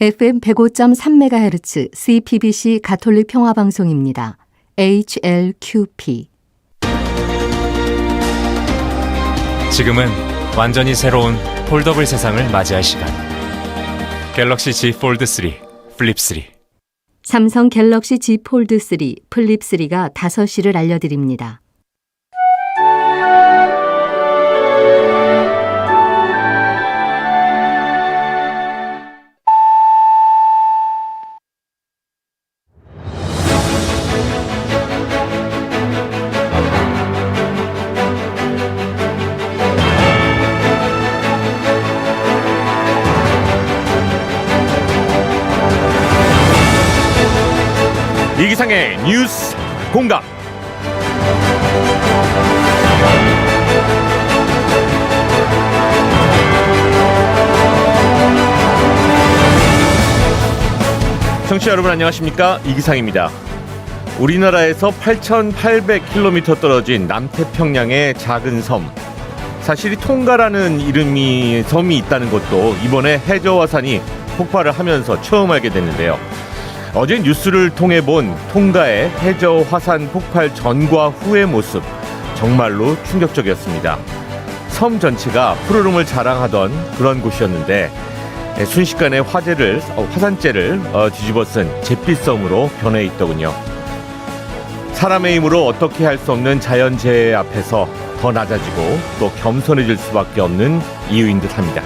FM 105.3MHz CPBC 가톨릭 평화방송입니다. HLQP. 지금은 완전히 새로운 폴더블 세상을 맞이할 시간. 갤럭시 Z 폴드 3, 플립 3. 삼성 갤럭시 Z 폴드 3, 플립 3가 5시를 알려드립니다. 이기상의 뉴스 공감. 청취자 여러분 안녕하십니까? 이기상입니다. 우리나라에서 8,800km 떨어진 남태평양의 작은 섬. 사실 이 통가라는 섬이 있다는 것도 이번에 해저화산이 폭발을 하면서 처음 알게 됐는데요. 어제 뉴스를 통해 본 통가의 해저 화산 폭발 전과 후의 모습, 정말로 충격적이었습니다. 섬 전체가 푸르름을 자랑하던 그런 곳이었는데 순식간에 화산재를 뒤집어 쓴 잿빛섬으로 변해 있더군요. 사람의 힘으로 어떻게 할 수 없는 자연재해 앞에서 더 낮아지고 또 겸손해질 수밖에 없는 이유인 듯합니다.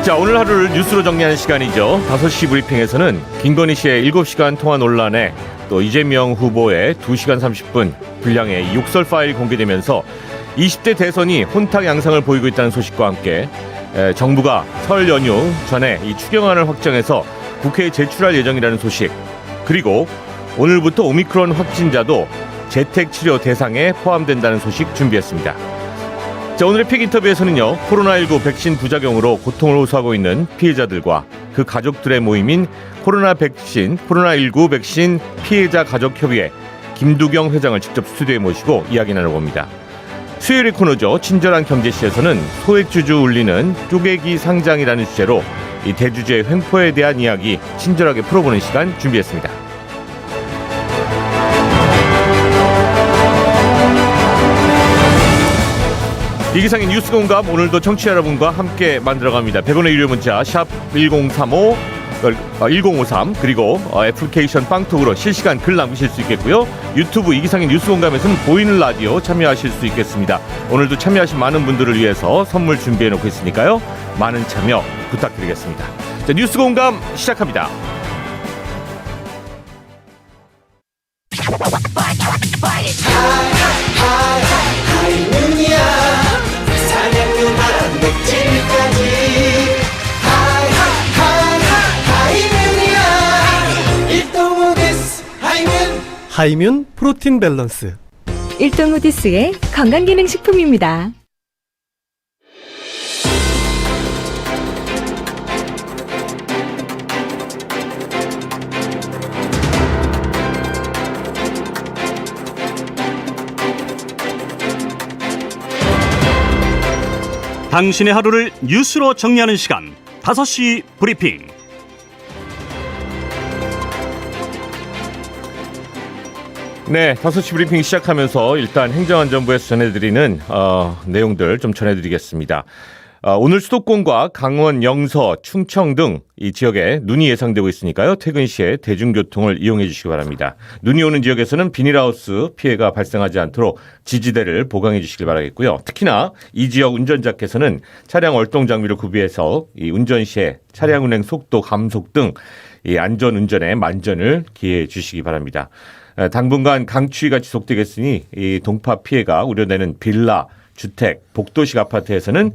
자, 오늘 하루를 뉴스로 정리하는 시간이죠. 5시 브리핑에서는 김건희 씨의 7시간 통화 논란에 또 이재명 후보의 2시간 30분 분량의 욕설 파일이 공개되면서 20대 대선이 혼탁 양상을 보이고 있다는 소식과 함께 정부가 설 연휴 전에 이 추경안을 확정해서 국회에 제출할 예정이라는 소식, 그리고 오늘부터 오미크론 확진자도 재택치료 대상에 포함된다는 소식 준비했습니다. 자, 오늘의 픽 인터뷰에서는요, 코로나19 백신 부작용으로 고통을 호소하고 있는 피해자들과 그 가족들의 모임인 코로나19 백신 피해자 가족협의회 김두경 회장을 직접 스튜디오에 모시고 이야기 나눠봅니다. 수요일의 코너죠. 친절한 경제시에서는 소액주주 울리는 쪼개기 상장이라는 주제로 이 대주주의 횡포에 대한 이야기 친절하게 풀어보는 시간 준비했습니다. 이기상의 뉴스 공감, 오늘도 청취자 여러분과 함께 만들어갑니다. 100원의 유료 문자 샵 1053 그리고 애플리케이션 빵톡으로 실시간 글 남기실 수 있겠고요. 유튜브 이기상의 뉴스 공감에서는 보이는 라디오 참여하실 수 있겠습니다. 오늘도 참여하신 많은 분들을 위해서 선물 준비해놓고 있으니까요, 많은 참여 부탁드리겠습니다. 자, 뉴스 공감 시작합니다. 하이뮨 프로틴 밸런스. 일동후디스의 건강기능식품입니다. 당신의 하루를 뉴스로 정리하는 시간, 5시 브리핑. 네, 5시 브리핑 시작하면서 일단 행정안전부에서 전해드리는 내용들 좀 전해드리겠습니다. 오늘 수도권과 강원, 영서, 충청 등 이 지역에 눈이 예상되고 있으니까요, 퇴근 시에 대중교통을 이용해 주시기 바랍니다. 눈이 오는 지역에서는 비닐하우스 피해가 발생하지 않도록 지지대를 보강해 주시길 바라겠고요. 특히나 이 지역 운전자께서는 차량 월동 장비를 구비해서 이 운전 시에 차량 운행 속도 감속 등 이 안전 운전에 만전을 기해 주시기 바랍니다. 당분간 강추위가 지속되겠으니 이 동파 피해가 우려되는 빌라, 주택, 복도식 아파트에서는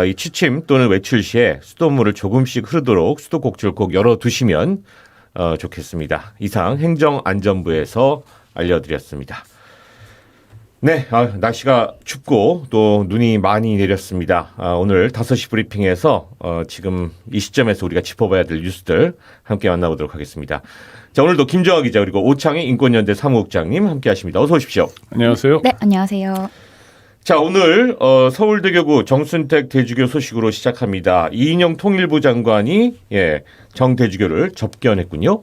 이 취침 또는 외출 시에 수돗물을 조금씩 흐르도록 수도꼭지를 꼭 열어두시면 좋겠습니다. 이상 행정안전부에서 알려드렸습니다. 네, 날씨가 춥고 또 눈이 많이 내렸습니다. 오늘 5시 브리핑에서 지금 이 시점에서 우리가 짚어봐야 될 뉴스들 함께 만나보도록 하겠습니다. 자, 오늘도 김정아 기자 그리고 오창희 인권연대 사무국장님 함께 하십니다. 어서 오십시오. 안녕하세요. 네, 안녕하세요. 자, 오늘 서울대교구 정순택 대주교 소식으로 시작합니다. 이인영 통일부 장관이 정대주교를 접견했군요.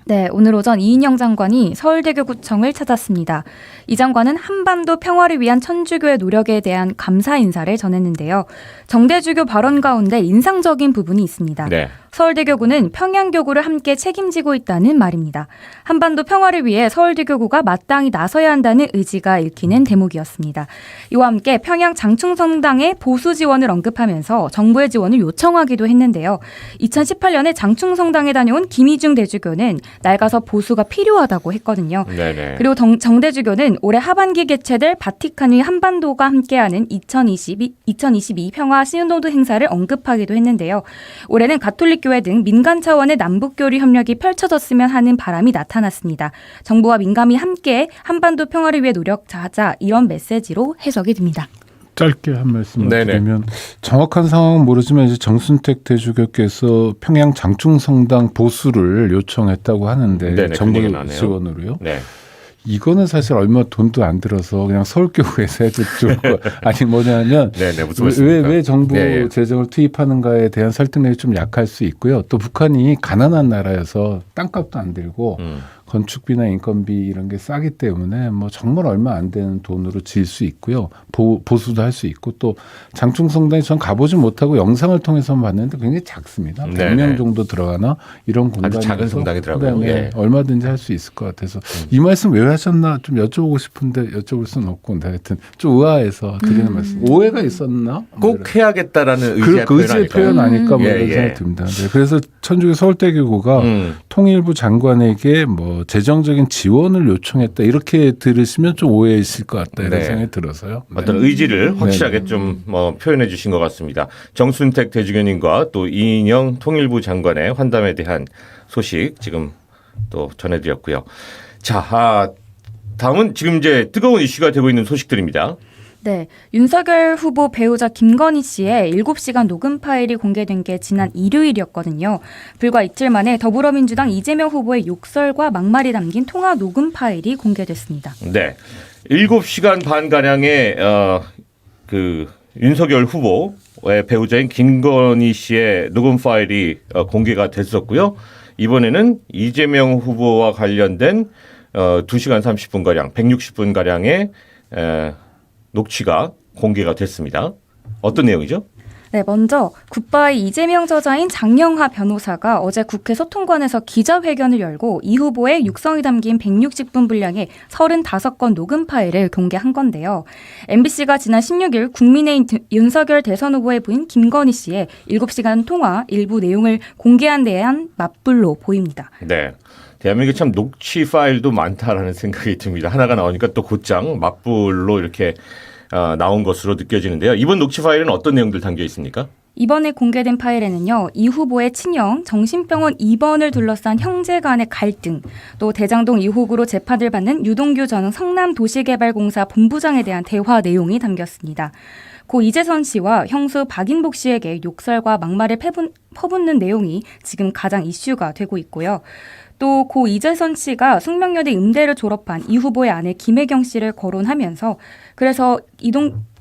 네, 오늘 오전 이인영 장관이 서울대교구청을 찾았습니다. 이 장관은 한반도 평화를 위한 천주교의 노력에 대한 감사 인사를 전했는데요. 정대주교 발언 가운데 인상적인 부분이 있습니다. 네. 서울대교구는 평양교구를 함께 책임지고 있다는 말입니다. 한반도 평화를 위해 서울대교구가 마땅히 나서야 한다는 의지가 읽히는 대목이었습니다. 이와 함께 평양 장충성당의 보수 지원을 언급하면서 정부의 지원을 요청하기도 했는데요. 2018년에 장충성당에 다녀온 김희중 대주교는 낡아서 보수가 필요하다고 했거든요. 네네. 그리고 정대주교는 올해 하반기 개최될 바티칸의 한반도가 함께하는 2022 평화 시노드 행사를 언급하기도 했는데요. 올해는 가톨릭 교회 등 민간 차원의 남북교류 협력이 펼쳐졌으면 하는 바람이 나타났습니다. 정부와 민감이 함께 한반도 평화를 위해 노력하자 이런 메시지로 해석이 됩니다. 짧게 한 말씀을 네네. 드리면 정확한 상황은 모르지만 이제 정순택 대주교께서 평양 장충성당 보수를 요청했다고 하는데 네네, 정부 그 얘기 나네요. 지원으로요. 네. 이거는 사실 얼마 돈도 안 들어서 그냥 서울교구에서 해도 좋고 아니 뭐냐면 네네, 무슨 말씀입니까? 왜 정부 네, 예. 재정을 투입하는가에 대한 설득력이 좀 약할 수 있고요. 또 북한이 가난한 나라여서 땅값도 안 들고 건축비나 인건비 이런 게 싸기 때문에 뭐 정말 얼마 안 되는 돈으로 지을 수 있고요. 보수도 할 수 있고 또 장충성당에 전 가보지 못하고 영상을 통해서만 봤는데 굉장히 작습니다. 네네. 100명 정도 들어가나 이런 공간에서 작은 성당이더라고요. 네, 예. 얼마든지 할 수 있을 것 같아서 이 말씀 왜 하셨나 좀 여쭤보고 싶은데 여쭤볼 수는 없고 근데 하여튼 좀 의아해서 드리는 말씀. 오해가 있었나? 꼭 해야겠다라는 의지의 그 의지의 표현 아닐까 뭐 예, 이런 예. 생각이 듭니다. 네, 그래서 천주교 서울대교구가 통일부 장관에게 뭐 재정적인 지원을 요청했다 이렇게 들으시면 좀 오해이실 것 같다 이런 네. 생각이 들어서요. 네. 어떤 의지를 확실하게 좀 표현해 주신 것 같습니다. 정순택 대주교님과 또 이인영 통일부 장관의 환담에 대한 소식 지금 또 전해드렸고요. 자, 다음은 지금 이제 뜨거운 이슈가 되고 있는 소식들입니다. 네, 윤석열 후보 배우자 김건희 씨의 7시간 녹음 파일이 공개된 게 지난 일요일이었거든요. 불과 이틀 만에 더불어민주당 이재명 후보의 욕설과 막말이 담긴 통화 녹음 파일이 공개됐습니다. 네. 7시간 반 가량의 그 윤석열 후보의 배우자인 김건희 씨의 녹음 파일이 공개가 됐었고요. 이번에는 이재명 후보와 관련된 2시간 30분 가량, 160분 가량의 녹취가 공개가 됐습니다. 어떤 내용이죠? 네, 먼저 굿바이 이재명 저자인 장영하 변호사가 어제 국회 소통관에서 기자회견을 열고 이 후보의 육성이 담긴 160분 분량의 35건 녹음 파일을 공개한 건데요. MBC가 지난 16일 국민의힘 윤석열 대선 후보의 부인 김건희 씨의 7시간 통화 일부 내용을 공개한 데에 한 맞불로 보입니다. 네. 대한민국에 참 녹취 파일도 많다라는 생각이 듭니다. 하나가 나오니까 또 곧장 맞불로 이렇게 나온 것으로 느껴지는데요. 이번 녹취 파일은 어떤 내용들 담겨 있습니까? 이번에 공개된 파일에는요. 이 후보의 친형, 정신병원 입원을 둘러싼 형제 간의 갈등, 또 대장동 의혹으로 재판을 받는 유동규 전 성남도시개발공사 본부장에 대한 대화 내용이 담겼습니다. 고 이재선 씨와 형수 박인복 씨에게 욕설과 막말을 퍼붓는 내용이 지금 가장 이슈가 되고 있고요. 또 고 이재선 씨가 숙명여대 음대를 졸업한 이 후보의 아내 김혜경 씨를 거론하면서 그래서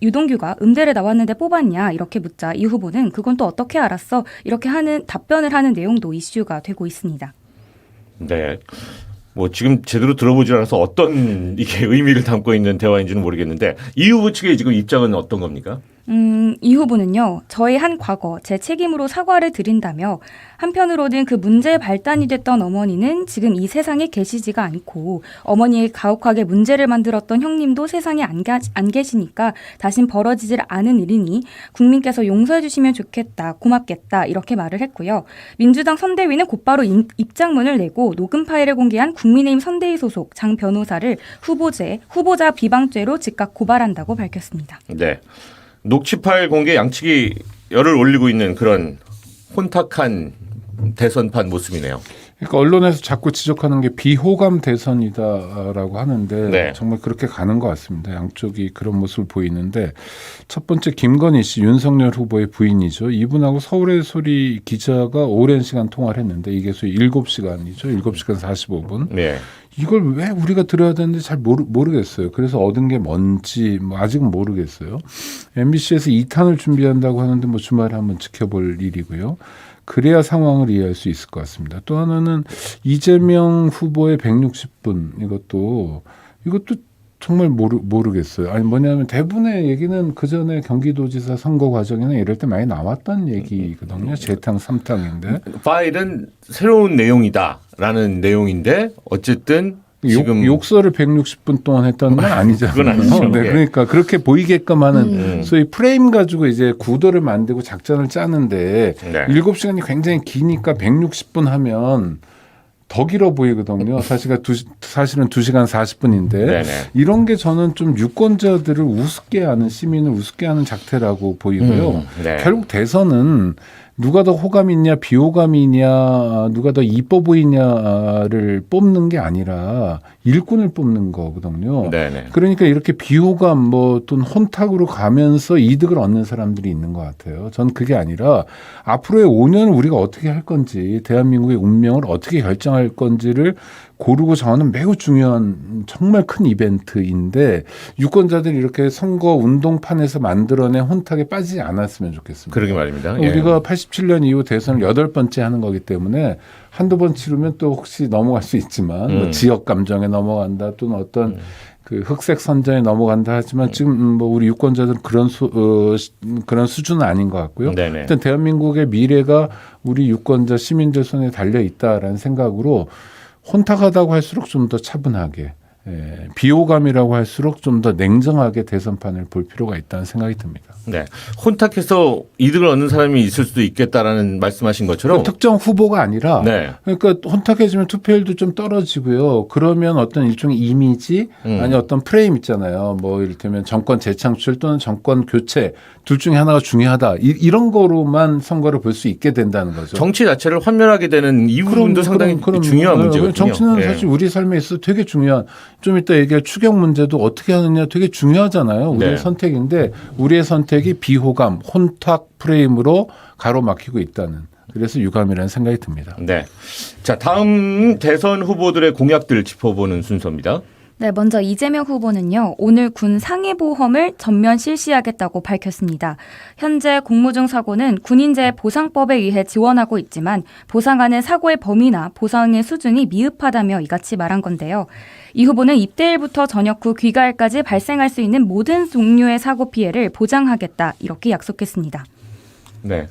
유동규가 음대를 나왔는데 뽑았냐 이렇게 묻자 이 후보는 그건 또 어떻게 알았어? 이렇게 답변을 하는 내용도 이슈가 되고 있습니다. 네. 뭐 지금 제대로 들어보지 않아서 어떤 이게 의미를 담고 있는 대화인지는 모르겠는데 이 후보 측의 지금 입장은 어떤 겁니까? 이 후보는요. 저의 한 과거 제 책임으로 사과를 드린다며 한편으로는 그 문제의 발단이 됐던 어머니는 지금 이 세상에 계시지가 않고 어머니의 가혹하게 문제를 만들었던 형님도 세상에 안 계시니까 다신 벌어지질 않은 일이니 국민께서 용서해 주시면 좋겠다. 고맙겠다. 이렇게 말을 했고요. 민주당 선대위는 곧바로 입장문을 내고 녹음 파일을 공개한 국민의힘 선대위 소속 장 변호사를 후보자 비방죄로 즉각 고발한다고 밝혔습니다. 네. 녹취 파일 공개 양측이 열을 올리고 있는 그런 혼탁한 대선판 모습이네요. 그러니까 언론에서 자꾸 지적하는 게 비호감 대선이다라고 하는데 네. 정말 그렇게 가는 것 같습니다. 양쪽이 그런 모습을 보이는데 첫 번째 김건희 씨 윤석열 후보의 부인이죠. 이분하고 서울의 소리 기자가 오랜 시간 통화를 했는데 이게 소위 7시간이죠. 7시간 45분. 네. 이걸 왜 우리가 들어야 되는지 잘 모르겠어요. 그래서 얻은 게 뭔지 뭐 아직은 모르겠어요. MBC에서 2탄을 준비한다고 하는데 뭐 주말에 한번 지켜볼 일이고요. 그래야 상황을 이해할 수 있을 것 같습니다. 또 하나는 이재명 후보의 160분 이것도 정말 모르겠어요. 아니 뭐냐면 대부분의 얘기는 그 전에 경기도지사 선거 과정이나 이럴 때 많이 나왔던 얘기거든요. 재탕 3탕인데 파일은 새로운 내용이다라는 내용인데 어쨌든 지금 욕설을 160분 동안 했다는 건 아니잖아요. 그건 아니죠. 네, 예. 그러니까 그렇게 보이게끔 하는 소위 프레임 가지고 이제 구도를 만들고 작전을 짜는데 네. 7시간이 굉장히 기니까 160분 하면 더 길어 보이거든요. 사실은 2시간 40분인데 네네. 이런 게 저는 좀 유권자들을 우습게 하는 시민을 우습게 하는 작태라고 보이고요. 네. 결국 대선은 누가 더 호감 있냐 비호감이 있냐 누가 더 이뻐 보이냐를 뽑는 게 아니라 일꾼을 뽑는 거거든요. 네네. 그러니까 이렇게 비호감 뭐 또는 혼탁으로 가면서 이득을 얻는 사람들이 있는 것 같아요. 전 그게 아니라 앞으로의 5년을 우리가 어떻게 할 건지 대한민국의 운명을 어떻게 결정할 건지를 고르고 정하는 매우 중요한 정말 큰 이벤트인데 유권자들이 이렇게 선거 운동판에서 만들어낸 혼탁에 빠지지 않았으면 좋겠습니다. 그러게 말입니다. 예. 우리가 87년 이후 대선을 8번째 하는 거기 때문에 한두 번 치르면 또 혹시 넘어갈 수 있지만 뭐 지역 감정에 넘어간다 또는 어떤 그 흑색 선전에 넘어간다 하지만 지금 뭐 우리 유권자들은 그런 수준은 아닌 것 같고요. 네네. 일단 대한민국의 미래가 우리 유권자 시민들 손에 달려 있다라는 생각으로 혼탁하다고 할수록 좀 더 차분하게 비호감이라고 할수록 좀 더 냉정하게 대선판을 볼 필요가 있다는 생각이 듭니다. 네. 혼탁해서 이득을 얻는 사람이 있을 수도 있겠다라는 말씀하신 것처럼 특정 후보가 아니라 네. 그러니까 혼탁해지면 투표율도 좀 떨어지고요. 그러면 어떤 일종의 이미지 아니 어떤 프레임 있잖아요. 뭐 이를테면 정권 재창출 또는 정권 교체 둘 중에 하나가 중요하다. 이런 거로만 선거를 볼 수 있게 된다는 거죠. 정치 자체를 환멸하게 되는 이 부분도 상당히 중요한 문제거든요. 정치는 예. 사실 우리 삶에 있어서 되게 중요한 좀 이따 얘기할 추경 문제도 어떻게 하느냐 되게 중요하잖아요. 우리의 네. 선택인데 우리의 선택이 비호감, 혼탁 프레임으로 가로막히고 있다는 그래서 유감이라는 생각이 듭니다. 네. 자, 다음 대선 후보들의 공약들 짚어보는 순서입니다. 네, 먼저 이재명 후보는요, 오늘 군 상해보험을 전면 실시하겠다고 밝혔습니다. 현재 공무중 사고는 군인재 보상법에 의해 지원하고 있지만 보상하는 사고의 범위나 보상의 수준이 미흡하다며 이같이 말한 건데요. 이 후보는 입대일부터 전역 후 귀가일까지 발생할 수 있는 모든 종류의 사고 피해를 보장하겠다 이렇게 약속했습니다. 네.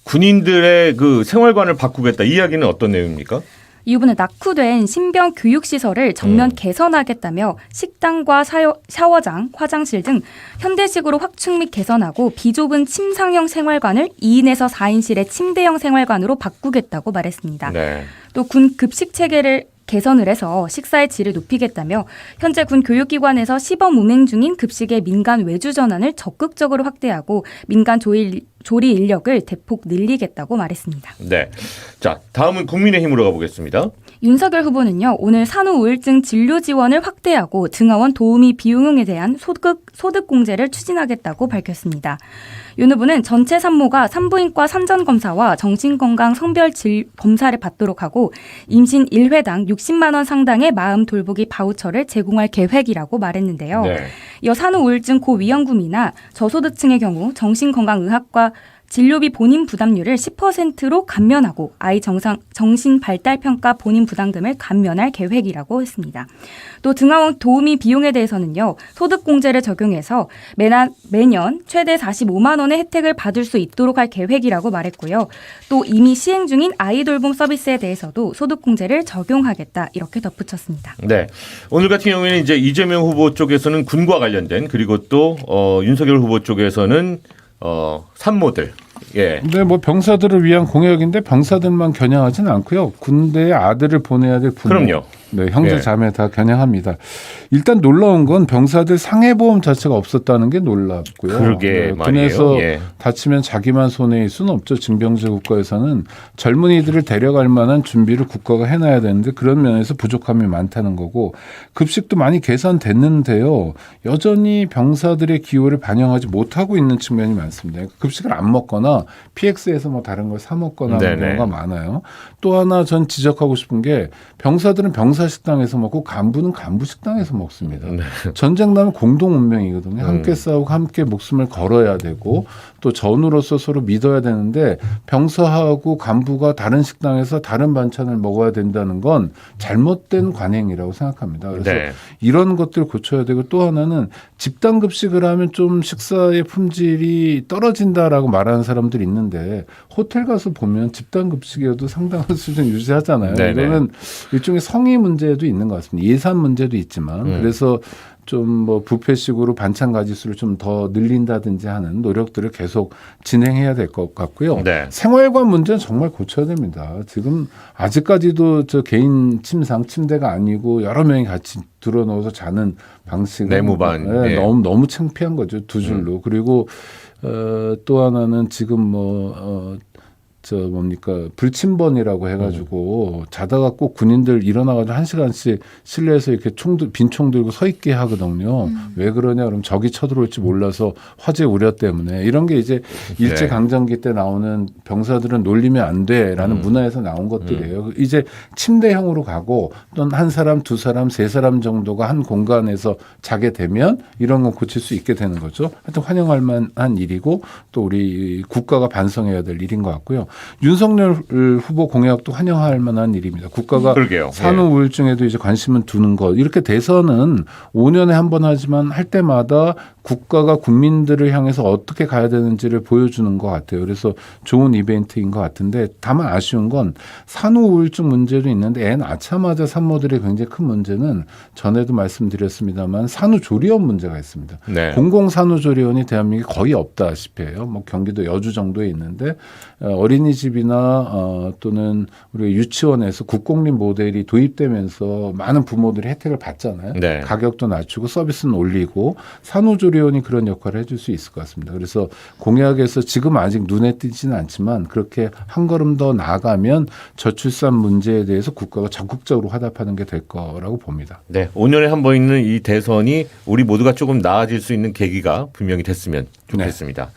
군인들의 그 생활관을 바꾸겠다. 이 이야기는 어떤 내용입니까? 이 후보는 낙후된 신병 교육시설을 전면 개선하겠다며 식당과 샤워장, 화장실 등 현대식으로 확충 및 개선하고 비좁은 침상형 생활관을 2인에서 4인실의 침대형 생활관으로 바꾸겠다고 말했습니다. 네. 또 군 급식 체계를 개선을 해서 식사의 질을 높이겠다며 현재 군 교육기관에서 시범 운행 중인 급식의 민간 외주 전환을 적극적으로 확대하고 민간 조리 인력을 대폭 늘리겠다고 말했습니다. 네. 자, 다음은 국민의힘으로 가보겠습니다. 윤석열 후보는요, 오늘 산후 우울증 진료 지원을 확대하고 등하원 도우미 비용에 대한 소득 공제를 추진하겠다고 밝혔습니다. 윤 후보는 전체 산모가 산부인과 산전 검사와 정신건강 성별 검사를 받도록 하고 임신 1회당 60만 원 상당의 마음 돌보기 바우처를 제공할 계획이라고 말했는데요. 네. 이어 산후 우울증 고위험군이나 저소득층의 경우 정신건강의학과 진료비 본인 부담률을 10%로 감면하고 아이 정신발달평가 본인 부담금을 감면할 계획이라고 했습니다. 또 등하원 도우미 비용에 대해서는요. 소득공제를 적용해서 매년 최대 45만 원의 혜택을 받을 수 있도록 할 계획이라고 말했고요. 또 이미 시행 중인 아이 돌봄 서비스에 대해서도 소득공제를 적용하겠다 이렇게 덧붙였습니다. 네. 오늘 같은 경우에는 이제 이재명 후보 쪽에서는 군과 관련된 그리고 또 윤석열 후보 쪽에서는 산모들. 예. 근데 뭐 병사들을 위한 공약인데 병사들만 겨냥하지는 않고요. 군대에 아들을 보내야 될 부모. 그럼요. 네, 형제 예. 자매 다 겨냥합니다. 일단 놀라운 건 병사들 상해보험 자체가 없었다는 게 놀랍고요. 그러게 말이에요. 군에서 예. 다치면 자기만 손해일 수는 없죠. 징병제 국가에서는 젊은이들을 데려갈 만한 준비를 국가가 해놔야 되는데 그런 면에서 부족함이 많다는 거고 급식도 많이 계산됐는데요. 여전히 병사들의 기호를 반영하지 못하고 있는 측면이 많습니다. 급식을 안 먹거나 PX에서 뭐 다른 걸 사 먹거나 하는 네네. 경우가 많아요. 또 하나 전 지적하고 싶은 게 병사들은 병사 식당에서 먹고 간부는 간부 식당에서 먹습니다. 네. 전쟁 나면 공동 운명이거든요. 함께 싸우고 함께 목숨을 걸어야 되고 또 전우로서 서로 믿어야 되는데 병사하고 간부가 다른 식당에서 다른 반찬을 먹어야 된다는 건 잘못된 관행이라고 생각합니다. 그래서 네. 이런 것들 고쳐야 되고 또 하나는 집단 급식을 하면 좀 식사의 품질이 떨어진다라고 말하는 사람들이 있는데 호텔 가서 보면 집단 급식이어도 상당한 수준 유지하잖아요. 네네. 이거는 일종의 성의 문제도 있는 것 같습니다. 예산 문제도 있지만 그래서 좀 뭐 뷔페식으로 반찬 가지수를 좀 더 늘린다든지 하는 노력들을 계속 진행해야 될 것 같고요. 네. 생활관 문제는 정말 고쳐야 됩니다. 지금 아직까지도 저 개인 침상 침대가 아니고 여러 명이 같이 들어 넣어서 자는 방식은 내무반. 네, 예. 너무 창피한 거죠. 두 줄로. 그리고 또 하나는 지금 불침번이라고 해가지고 자다가 꼭 군인들 일어나가지고 1시간씩 실내에서 이렇게 빈 총 들고 서 있게 하거든요. 왜 그러냐 그러면 적이 쳐들어올지 몰라서 화재 우려 때문에 이런 게 이제 일제 강점기 때 나오는 병사들은 놀리면 안 돼라는 문화에서 나온 것들이에요. 이제 침대형으로 가고 또는 한 사람, 두 사람, 세 사람 정도가 한 공간에서 자게 되면 이런 건 고칠 수 있게 되는 거죠. 하여튼 환영할 만한 일이고 또 우리 국가가 반성해야 될 일인 것 같고요. 윤석열 후보 공약도 환영할 만한 일입니다. 국가가 그러게요. 산후 우울증에도 이제 관심을 두는 것. 이렇게 대선은 5년에 한 번 하지만 할 때마다 국가가 국민들을 향해서 어떻게 가야 되는지를 보여주는 것 같아요. 그래서 좋은 이벤트인 것 같은데 다만 아쉬운 건 산후 우울증 문제도 있는데 애 낳자마자 산모들의 굉장히 큰 문제는 전에도 말씀드렸습니다만 산후조리원 문제가 있습니다. 네. 공공산후조리원이 대한민국에 거의 없다시피 해요. 뭐 경기도 여주 정도에 있는데 어린이집이나 또는 우리 유치원에서 국공립 모델이 도입되면서 많은 부모들이 혜택을 받잖아요. 네. 가격도 낮추고 서비스는 올리고 산후조리원이 그런 역할을 해줄 수 있을 것 같습니다. 그래서 공약에서 지금 아직 눈에 띄지는 않지만 그렇게 한 걸음 더 나아가면 저출산 문제에 대해서 국가가 적극적으로 화답하는 게 될 거라고 봅니다. 네, 5년에 한 번 있는 이 대선이 우리 모두가 조금 나아질 수 있는 계기가 분명히 됐으면 좋겠습니다.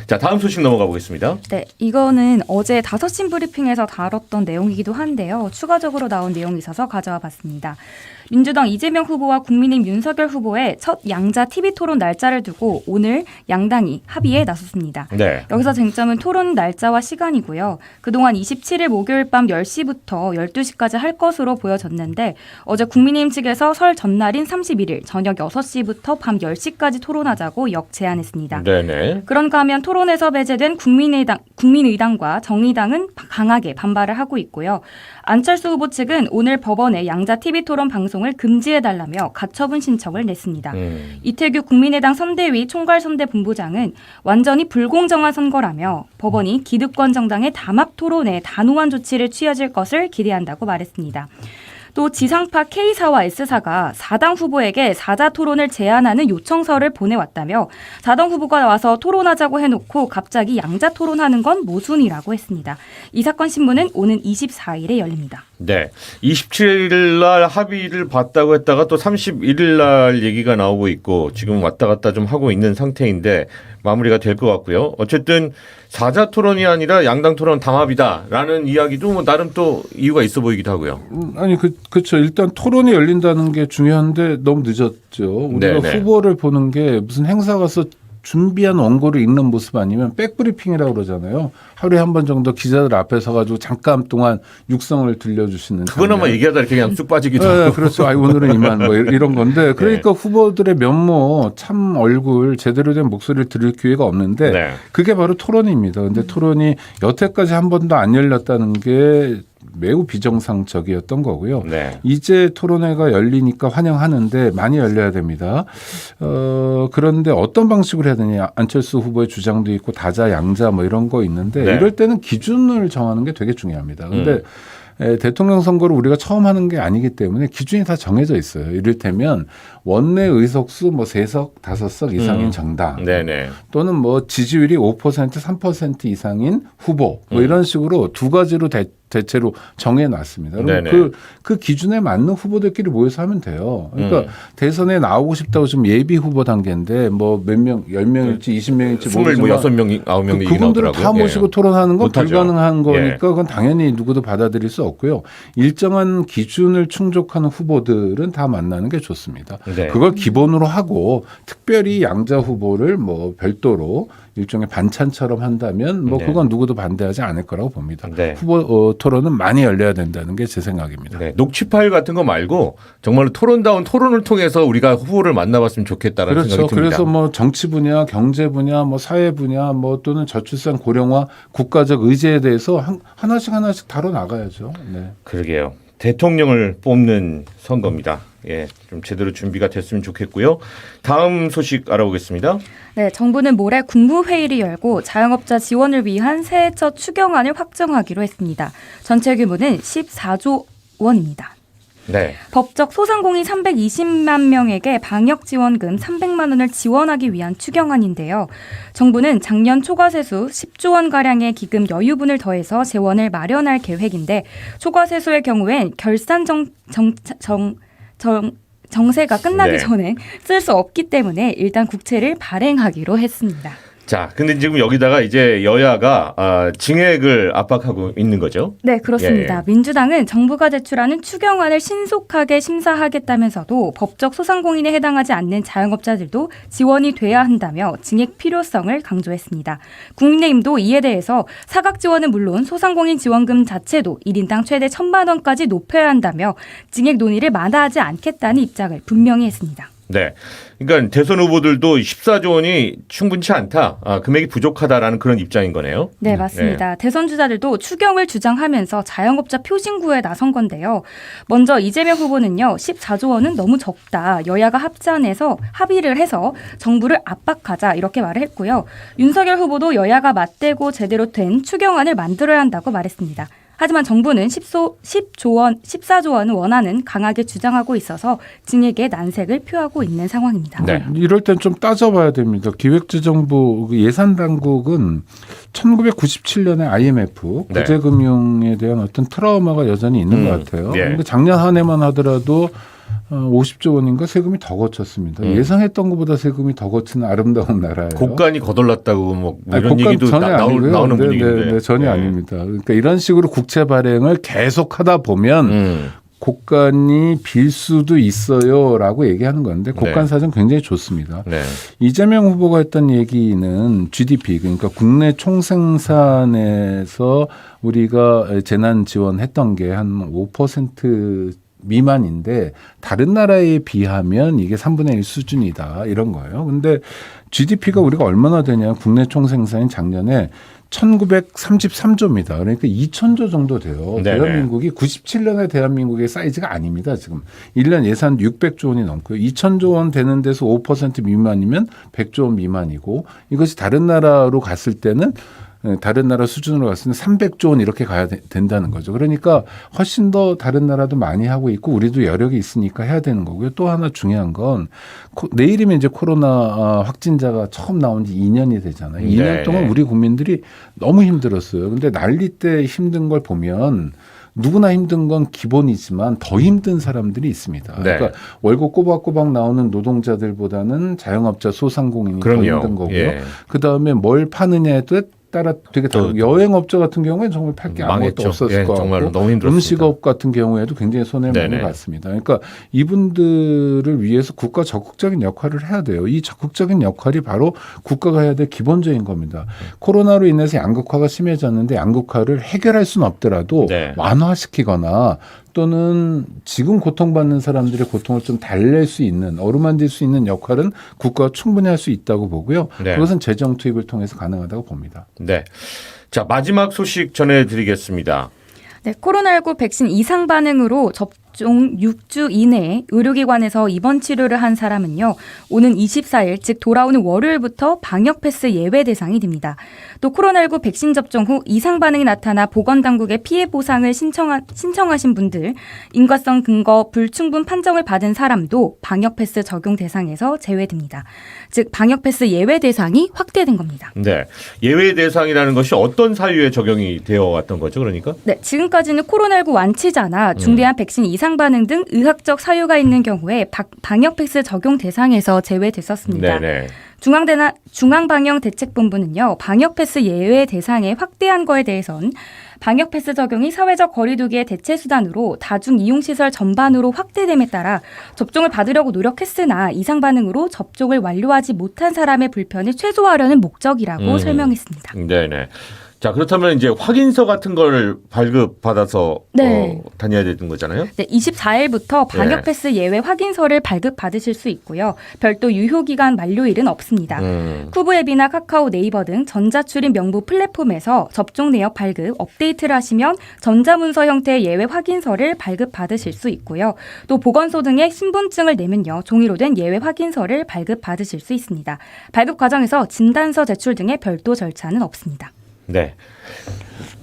자, 다음 소식 넘어가 보겠습니다. 네, 이거는 어제 5시 브리핑에서 다뤘던 내용이기도 한데요. 추가적으로 나온 내용이 있어서 가져와 봤습니다. 민주당 이재명 후보와 국민의힘 윤석열 후보의 첫 양자 TV토론 날짜를 두고 오늘 양당이 합의에 나섰습니다. 네. 여기서 쟁점은 토론 날짜와 시간이고요. 그동안 27일 목요일 밤 10시부터 12시까지 할 것으로 보여졌는데 어제 국민의힘 측에서 설 전날인 31일 저녁 6시부터 밤 10시까지 토론하자고 역제안했습니다. 네네. 그런가 하면 토론에서 배제된 국민의당과 정의당은 강하게 반발을 하고 있고요. 안철수 후보 측은 오늘 법원에 양자 TV토론 방송을 금지해달라며 가처분 신청을 냈습니다. 이태규 국민의당 선대위 총괄선대본부장은 완전히 불공정한 선거라며 법원이 기득권 정당의 담합 토론에 단호한 조치를 취해줄 것을 기대한다고 말했습니다. 또 지상파 K사와 S사가 4당 후보에게 4자 토론을 제안하는 요청서를 보내왔다며 4당 후보가 와서 토론하자고 해놓고 갑자기 양자 토론하는 건 모순이라고 했습니다. 이 사건 신문은 오는 24일에 열립니다. 네. 27일 날 합의를 봤다고 했다가 또 31일 날 얘기가 나오고 있고 지금 왔다 갔다 좀 하고 있는 상태인데 마무리가 될 것 같고요. 어쨌든 4자 토론이 아니라 양당 토론 담합이다라는 이야기도 뭐 나름 또 이유가 있어 보이기도 하고요. 아니 그렇죠. 일단 토론이 열린다는 게 중요한데 너무 늦었죠. 우리가 네네. 후보를 보는 게 무슨 행사 가서 준비한 원고를 읽는 모습 아니면 백브리핑이라고 그러잖아요. 하루에 한 번 정도 기자들 앞에 서가지고 잠깐 동안 육성을 들려주시는. 그거나마 장면. 얘기하다 이렇게 그냥 쑥 빠지기도 네, 하고. 그렇죠. 오늘은 이만 뭐 이런 건데 그러니까 후보들의 면모, 참 얼굴, 제대로 된 목소리를 들을 기회가 없는데 네. 그게 바로 토론입니다. 근데 토론이 여태까지 한 번도 안 열렸다는 게 매우 비정상적이었던 거고요. 네. 이제 토론회가 열리니까 환영하는데 많이 열려야 됩니다. 그런데 어떤 방식으로 해야 되냐. 안철수 후보의 주장도 있고 다자, 양자 뭐 이런 거 있는데 네. 이럴 때는 기준을 정하는 게 되게 중요합니다. 근데 대통령 선거를 우리가 처음 하는 게 아니기 때문에 기준이 다 정해져 있어요. 이를테면 원내 의석수 뭐 3석, 5석 이상인 정당 네네. 또는 뭐 지지율이 5%, 3% 이상인 후보 뭐 이런 식으로 두 가지로 대체로 정해놨습니다. 그럼 네네. 그 기준에 맞는 후보들끼리 모여서 하면 돼요. 그러니까 대선에 나오고 싶다고 지금 예비 후보 단계인데 뭐 몇 명, 10명일지 20명일지 모르지만 26명, 9명 얘기 그분들을 나오더라고요. 다 모시고 예. 토론하는 건 못하죠. 불가능한 거니까 예. 그건 당연히 누구도 받아들일 수 없고요. 일정한 기준을 충족하는 후보들은 다 만나는 게 좋습니다. 네. 그걸 기본으로 하고 특별히 양자 후보를 뭐 별도로 일종의 반찬처럼 한다면 뭐 네. 그건 누구도 반대하지 않을 거라고 봅니다. 네. 후보 토론은 많이 열려야 된다는 게 제 생각입니다. 네, 녹취 파일 같은 거 말고 정말로 토론다운 토론을 통해서 우리가 후보를 만나봤으면 좋겠다라는 그렇죠. 생각이 듭니다. 그래서 뭐 정치 분야, 경제 분야, 뭐 사회 분야, 뭐 또는 저출산 고령화, 국가적 의제에 대해서 하나씩 다뤄 나가야죠. 네. 그러게요. 대통령을 뽑는 선거입니다. 예, 좀 제대로 준비가 됐으면 좋겠고요. 다음 소식 알아보겠습니다. 네, 정부는 모레 국무회의를 열고 자영업자 지원을 위한 새해 첫 추경안을 확정하기로 했습니다. 전체 규모는 14조 원입니다. 네. 법적 소상공인 320만 명에게 방역지원금 300만 원을 지원하기 위한 추경안인데요. 정부는 작년 초과세수 10조 원가량의 기금 여유분을 더해서 재원을 마련할 계획인데 초과세수의 경우엔 결산 정세가 끝나기 네. 전에 쓸 수 없기 때문에 일단 국채를 발행하기로 했습니다. 자, 근데 지금 여기다가 이제 여야가 증액을 압박하고 있는 거죠. 네, 그렇습니다. 예. 민주당은 정부가 제출하는 추경안을 신속하게 심사하겠다면서도 법적 소상공인에 해당하지 않는 자영업자들도 지원이 돼야 한다며 증액 필요성을 강조했습니다. 국민의힘도 이에 대해서 사각 지원은 물론 소상공인 지원금 자체도 1인당 최대 1,000만 원까지 높여야 한다며 증액 논의를 마다하지 않겠다는 입장을 분명히 했습니다. 네. 그러니까 대선 후보들도 14조 원이 충분치 않다. 금액이 부족하다라는 그런 입장인 거네요. 네, 맞습니다. 대선 주자들도 추경을 주장하면서 자영업자 표심구에 나선 건데요. 먼저 이재명 후보는요. 14조 원은 너무 적다. 여야가 합의를 해서 정부를 압박하자 이렇게 말을 했고요. 윤석열 후보도 여야가 맞대고 제대로 된 추경안을 만들어야 한다고 말했습니다. 하지만 정부는 14조 원을 원하는 강하게 주장하고 있어서 증액에 난색을 표하고 있는 상황입니다. 네. 이럴 땐 좀 따져봐야 됩니다. 기획재정부 예산당국은 1997년에 IMF 네. 구제금융에 대한 어떤 트라우마가 여전히 있는 것 같아요. 예. 근데 작년 한 해만 하더라도 50조 원인가 세금이 더 거쳤습니다. 예상했던 것보다 세금이 더 거치는 아름다운 나라예요. 곡간이 거덜났다고 뭐 이런 곡간 얘기도 전혀 아니고요. 나오는 네, 분위기인데. 네, 전혀 네. 아닙니다. 그러니까 이런 식으로 국채 발행을 계속하다 보면 곡간이 빌 수도 있어요라고 얘기하는 건데 곡간 사정 굉장히 좋습니다. 네. 이재명 후보가 했던 얘기는 GDP 그러니까 국내 총생산에서 우리가 재난 지원했던 게 한 5% 미만인데 다른 나라에 비하면 이게 3분의 1 수준이다 이런 거예요. 근데 GDP가 우리가 얼마나 되냐 국내 총생산이 작년에 1933조입니다. 그러니까 2,000조 정도 돼요. 네네. 대한민국이 97년의 대한민국의 사이즈가 아닙니다. 지금 1년 예산 600조 원이 넘고요. 2,000조 원 되는 데서 5% 미만이면 100조 원 미만이고 이것이 다른 나라로 갔을 때는 다른 나라 수준으로 갔을 때 300조 원 이렇게 가야 된다는 거죠. 그러니까 훨씬 더 다른 나라도 많이 하고 있고 우리도 여력이 있으니까 해야 되는 거고요. 또 하나 중요한 건 내일이면 이제 코로나 확진자가 처음 나온 지 2년이 되잖아요. 2년 동안 우리 국민들이 너무 힘들었어요. 근데 난리 때 힘든 걸 보면 누구나 힘든 건 기본이지만 더 힘든 사람들이 있습니다. 네. 그러니까 월급 꼬박꼬박 나오는 노동자들보다는 자영업자 소상공인이 그럼요. 더 힘든 거고요. 예. 그다음에 뭘 파느냐에 따라 되게 다르고 여행업자 같은 경우에는 정말 팔 게 아무것도 망했죠. 없었을 예, 것 정말 같고 너무 힘들었습니다. 음식업 같은 경우에도 굉장히 손해를 많이 네네. 봤습니다. 그러니까 이분들을 위해서 국가 적극적인 역할을 해야 돼요. 이 적극적인 역할이 바로 국가가 해야 될 기본적인 겁니다. 코로나로 인해서 양극화가 심해졌는데 양극화를 해결할 수는 없더라도 네. 완화시키거나 또는 지금 고통받는 사람들의 고통을 좀 달랠 수 있는 어루만질 수 있는 역할은 국가가 충분히 할 수 있다고 보고요. 네. 그것은 재정 투입을 통해서 가능하다고 봅니다. 네. 자, 마지막 소식 전해드리겠습니다. 네, 코로나19 백신 이상 반응으로 접종 6주 이내에 의료기관에서 입원 치료를 한 사람은요. 오는 24일 즉 돌아오는 월요일부터 방역 패스 예외 대상이 됩니다. 또 코로나19 백신 접종 후 이상 반응이 나타나 보건당국에 피해 보상을 신청하신 분들, 인과성 근거 불충분 판정을 받은 사람도 방역 패스 적용 대상에서 제외됩니다. 즉 방역 패스 예외 대상이 확대된 겁니다. 네. 예외 대상이라는 것이 어떤 사유에 적용이 되어 왔던 거죠, 그러니까? 네, 지금까지는 코로나19 완치자나 중대한 백신 이상 반응 등 의학적 사유가 있는 경우에 방역 패스 적용 대상에서 제외됐었습니다. 네네. 중앙방역대책본부는요, 방역 패스 예외 대상에 확대한 거에 대해선 방역 패스 적용이 사회적 거리두기의 대체 수단으로 다중 이용시설 전반으로 확대됨에 따라 접종을 받으려고 노력했으나 이상 반응으로 접종을 완료하지 못한 사람의 불편을 최소화하려는 목적이라고 설명했습니다. 네네. 자, 그렇다면 이제 확인서 같은 걸 발급받아서 네. 다녀야 되는 거잖아요? 네, 24일부터 방역 패스 예외 확인서를 발급받으실 수 있고요. 별도 유효기간 만료일은 없습니다. 쿠브 앱이나 카카오, 네이버 등 전자출입 명부 플랫폼에서 접종 내역 발급, 업데이트를 하시면 전자문서 형태의 예외 확인서를 발급받으실 수 있고요. 또 보건소 등의 신분증을 내면요. 종이로 된 예외 확인서를 발급받으실 수 있습니다. 발급 과정에서 진단서 제출 등의 별도 절차는 없습니다. 네.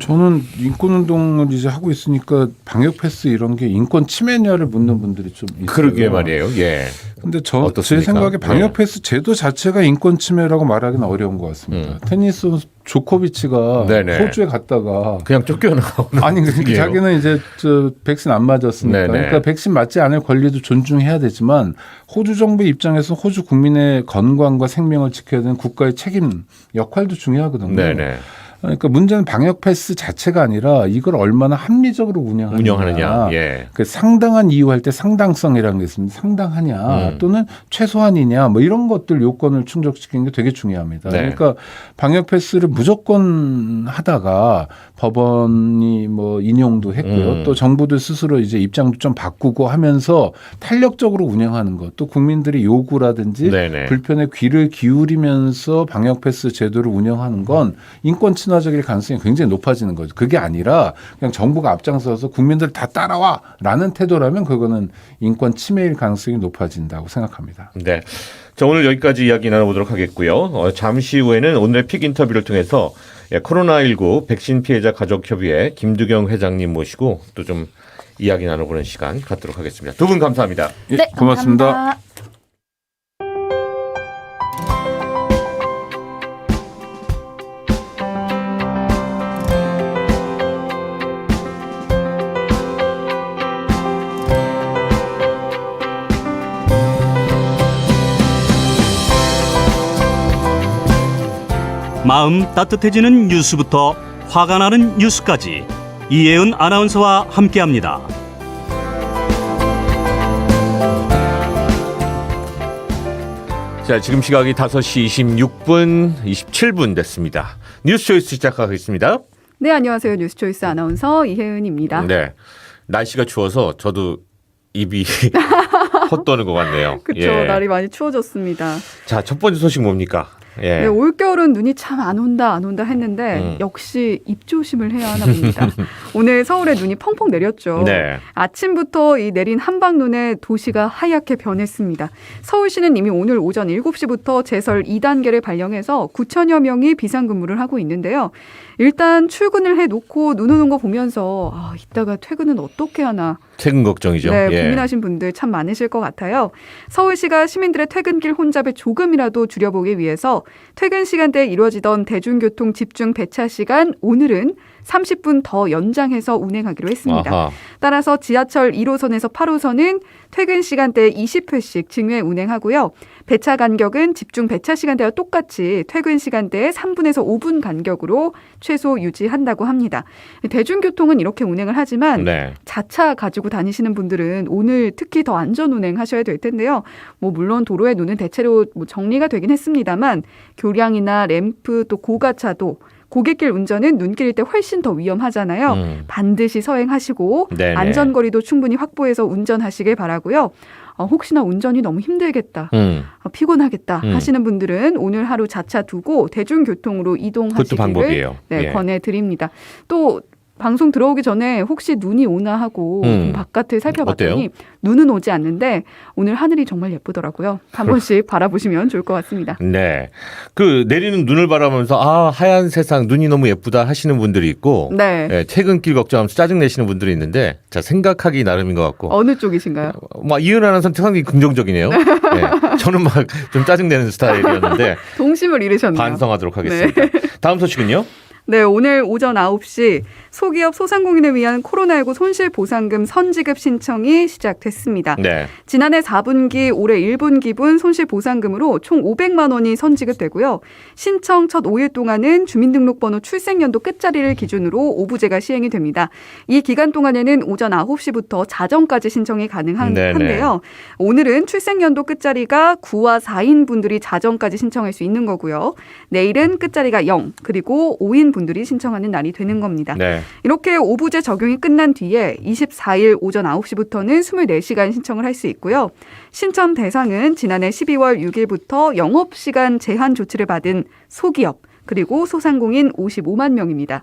저는 인권운동을 이제 하고 있으니까 방역 패스 이런 게 인권 침해냐를 묻는 분들이 좀 있어요. 그러게 말이에요. 예. 근데 제 어떻습니까? 생각에 방역 네. 패스 제도 자체가 인권 침해라고 말하기는 어려운 것 같습니다. 테니스 선수 조코비치가 네네. 호주에 갔다가 그냥 쫓겨나오는 아니 그러니까 분이에요. 자기는 이제 백신 안 맞았으니까 네네. 그러니까 백신 맞지 않을 권리도 존중해야 되지만 호주 정부 입장에서 호주 국민의 건강과 생명을 지켜야 되는 국가의 책임 역할도 중요하거든요. 네네. 그러니까 문제는 방역 패스 자체가 아니라 이걸 얼마나 합리적으로 운영하느냐. 예. 그 상당한 이유할 때 상당성이라는 게 있습니다. 상당하냐 또는 최소한이냐 뭐 이런 것들 요건을 충족시키는 게 되게 중요합니다. 네. 그러니까 방역 패스를 무조건 하다가 법원이 뭐 인용도 했고요. 또 정부도 스스로 이제 입장도 좀 바꾸고 하면서 탄력적으로 운영하는 것, 또 국민들의 요구라든지 네네. 불편에 귀를 기울이면서 방역 패스 제도를 운영하는 건 인권 친화적일 가능성이 굉장히 높아지는 거죠. 그게 아니라 그냥 정부가 앞장서서 국민들 다 따라와라는 태도라면 그거는 인권 침해일 가능성이 높아진다고 생각합니다. 네. 자, 오늘 여기까지 이야기 나눠보도록 하겠고요. 잠시 후에는 오늘의 픽 인터뷰를 통해서 코로나19 백신 피해자 가족협의회 김두경 회장님 모시고 또 좀 이야기 나눠보는 시간 갖도록 하겠습니다. 두 분 감사합니다. 예, 네, 고맙습니다. 감사합니다. 마음 따뜻해지는 뉴스부터 화가 나는 뉴스까지 이혜은 아나운서와 함께합니다. 자, 지금 시각이 5시 26분, 27분 됐습니다. 뉴스 초이스 시작하겠습니다. 네, 안녕하세요. 뉴스초이스 아나운서 이혜은입니다. 네. 날씨가 추워서 저도 입이 헛도는 것 같네요. 그렇죠. 날이 많이 추워졌습니다. 자, 첫 번째 소식 뭡니까? 예. 네, 올겨울은 눈이 참 안 온다 했는데 역시 입조심을 해야 하나 봅니다. 오늘 서울에 눈이 펑펑 내렸죠. 네. 아침부터 이 내린 한방눈에 도시가 하얗게 변했습니다. 서울시는 이미 오늘 오전 7시부터 제설 2단계를 발령해서 9천여 명이 비상근무를 하고 있는데요. 일단 출근을 해놓고 눈 오는 거 보면서 이따가 퇴근은 어떻게 하나. 퇴근 걱정이죠. 네, 예. 고민하신 분들 참 많으실 것 같아요. 서울시가 시민들의 퇴근길 혼잡을 조금이라도 줄여보기 위해서 퇴근 시간대에 이루어지던 대중교통 집중 배차 시간 오늘은 30분 더 연장해서 운행하기로 했습니다. 아하. 따라서 지하철 1호선에서 8호선은 퇴근 시간대에 20회씩 증회 운행하고요. 배차 간격은 집중 배차 시간대와 똑같이 퇴근 시간대에 3분에서 5분 간격으로 최소 유지한다고 합니다. 대중교통은 이렇게 운행을 하지만 네. 자차 가지고 다니시는 분들은 오늘 특히 더 안전 운행하셔야 될 텐데요. 물론 도로의 눈은 대체로 정리가 되긴 했습니다만 교량이나 램프 또 고가차도 고객길 운전은 눈길일 때 훨씬 더 위험하잖아요. 반드시 서행하시고 네네. 안전거리도 충분히 확보해서 운전하시길 바라고요. 혹시나 운전이 너무 힘들겠다, 피곤하겠다 하시는 분들은 오늘 하루 자차 두고 대중교통으로 그것도 이동하시기를 방법이에요. 네, 예. 권해드립니다. 또 방송 들어오기 전에 혹시 눈이 오나 하고 좀 바깥을 살펴봤더니 어때요? 눈은 오지 않는데 오늘 하늘이 정말 예쁘더라고요. 한 번씩 바라보시면 좋을 것 같습니다. 네. 그 내리는 눈을 바라보면서 아, 하얀 세상 눈이 너무 예쁘다 하시는 분들이 있고 네. 예, 퇴근길 걱정하면서 짜증 내시는 분들이 있는데 자, 생각하기 나름인 것 같고. 어느 쪽이신가요? 막 이은하 아나운서는 상당히 긍정적이네요. 예, 저는 막 좀 짜증 내는 스타일이었는데 동심을 잃으셨네요. 반성하도록 하겠습니다. 다음 소식은요? 네, 오늘 오전 9시 소기업 소상공인을 위한 코로나19 손실보상금 선지급 신청이 시작됐습니다. 네. 지난해 4분기, 올해 1분기분 손실보상금으로 총 500만 원이 선지급되고요. 신청 첫 5일 동안은 주민등록번호 출생연도 끝자리를 기준으로 오부제가 시행이 됩니다. 이 기간 동안에는 오전 9시부터 자정까지 신청이 가능한데요. 오늘은 출생연도 끝자리가 9와 4인 분들이 자정까지 신청할 수 있는 거고요. 내일은 끝자리가 0, 그리고 5인 분들이 신청하는 날이 되는 겁니다. 네. 이렇게 오부제 적용이 끝난 뒤에 24일 오전 9시부터는 24시간 신청을 할 수 있고요. 신청 대상은 지난해 12월 6일부터 영업시간 제한 조치를 받은 소기업 그리고 소상공인 55만 명입니다.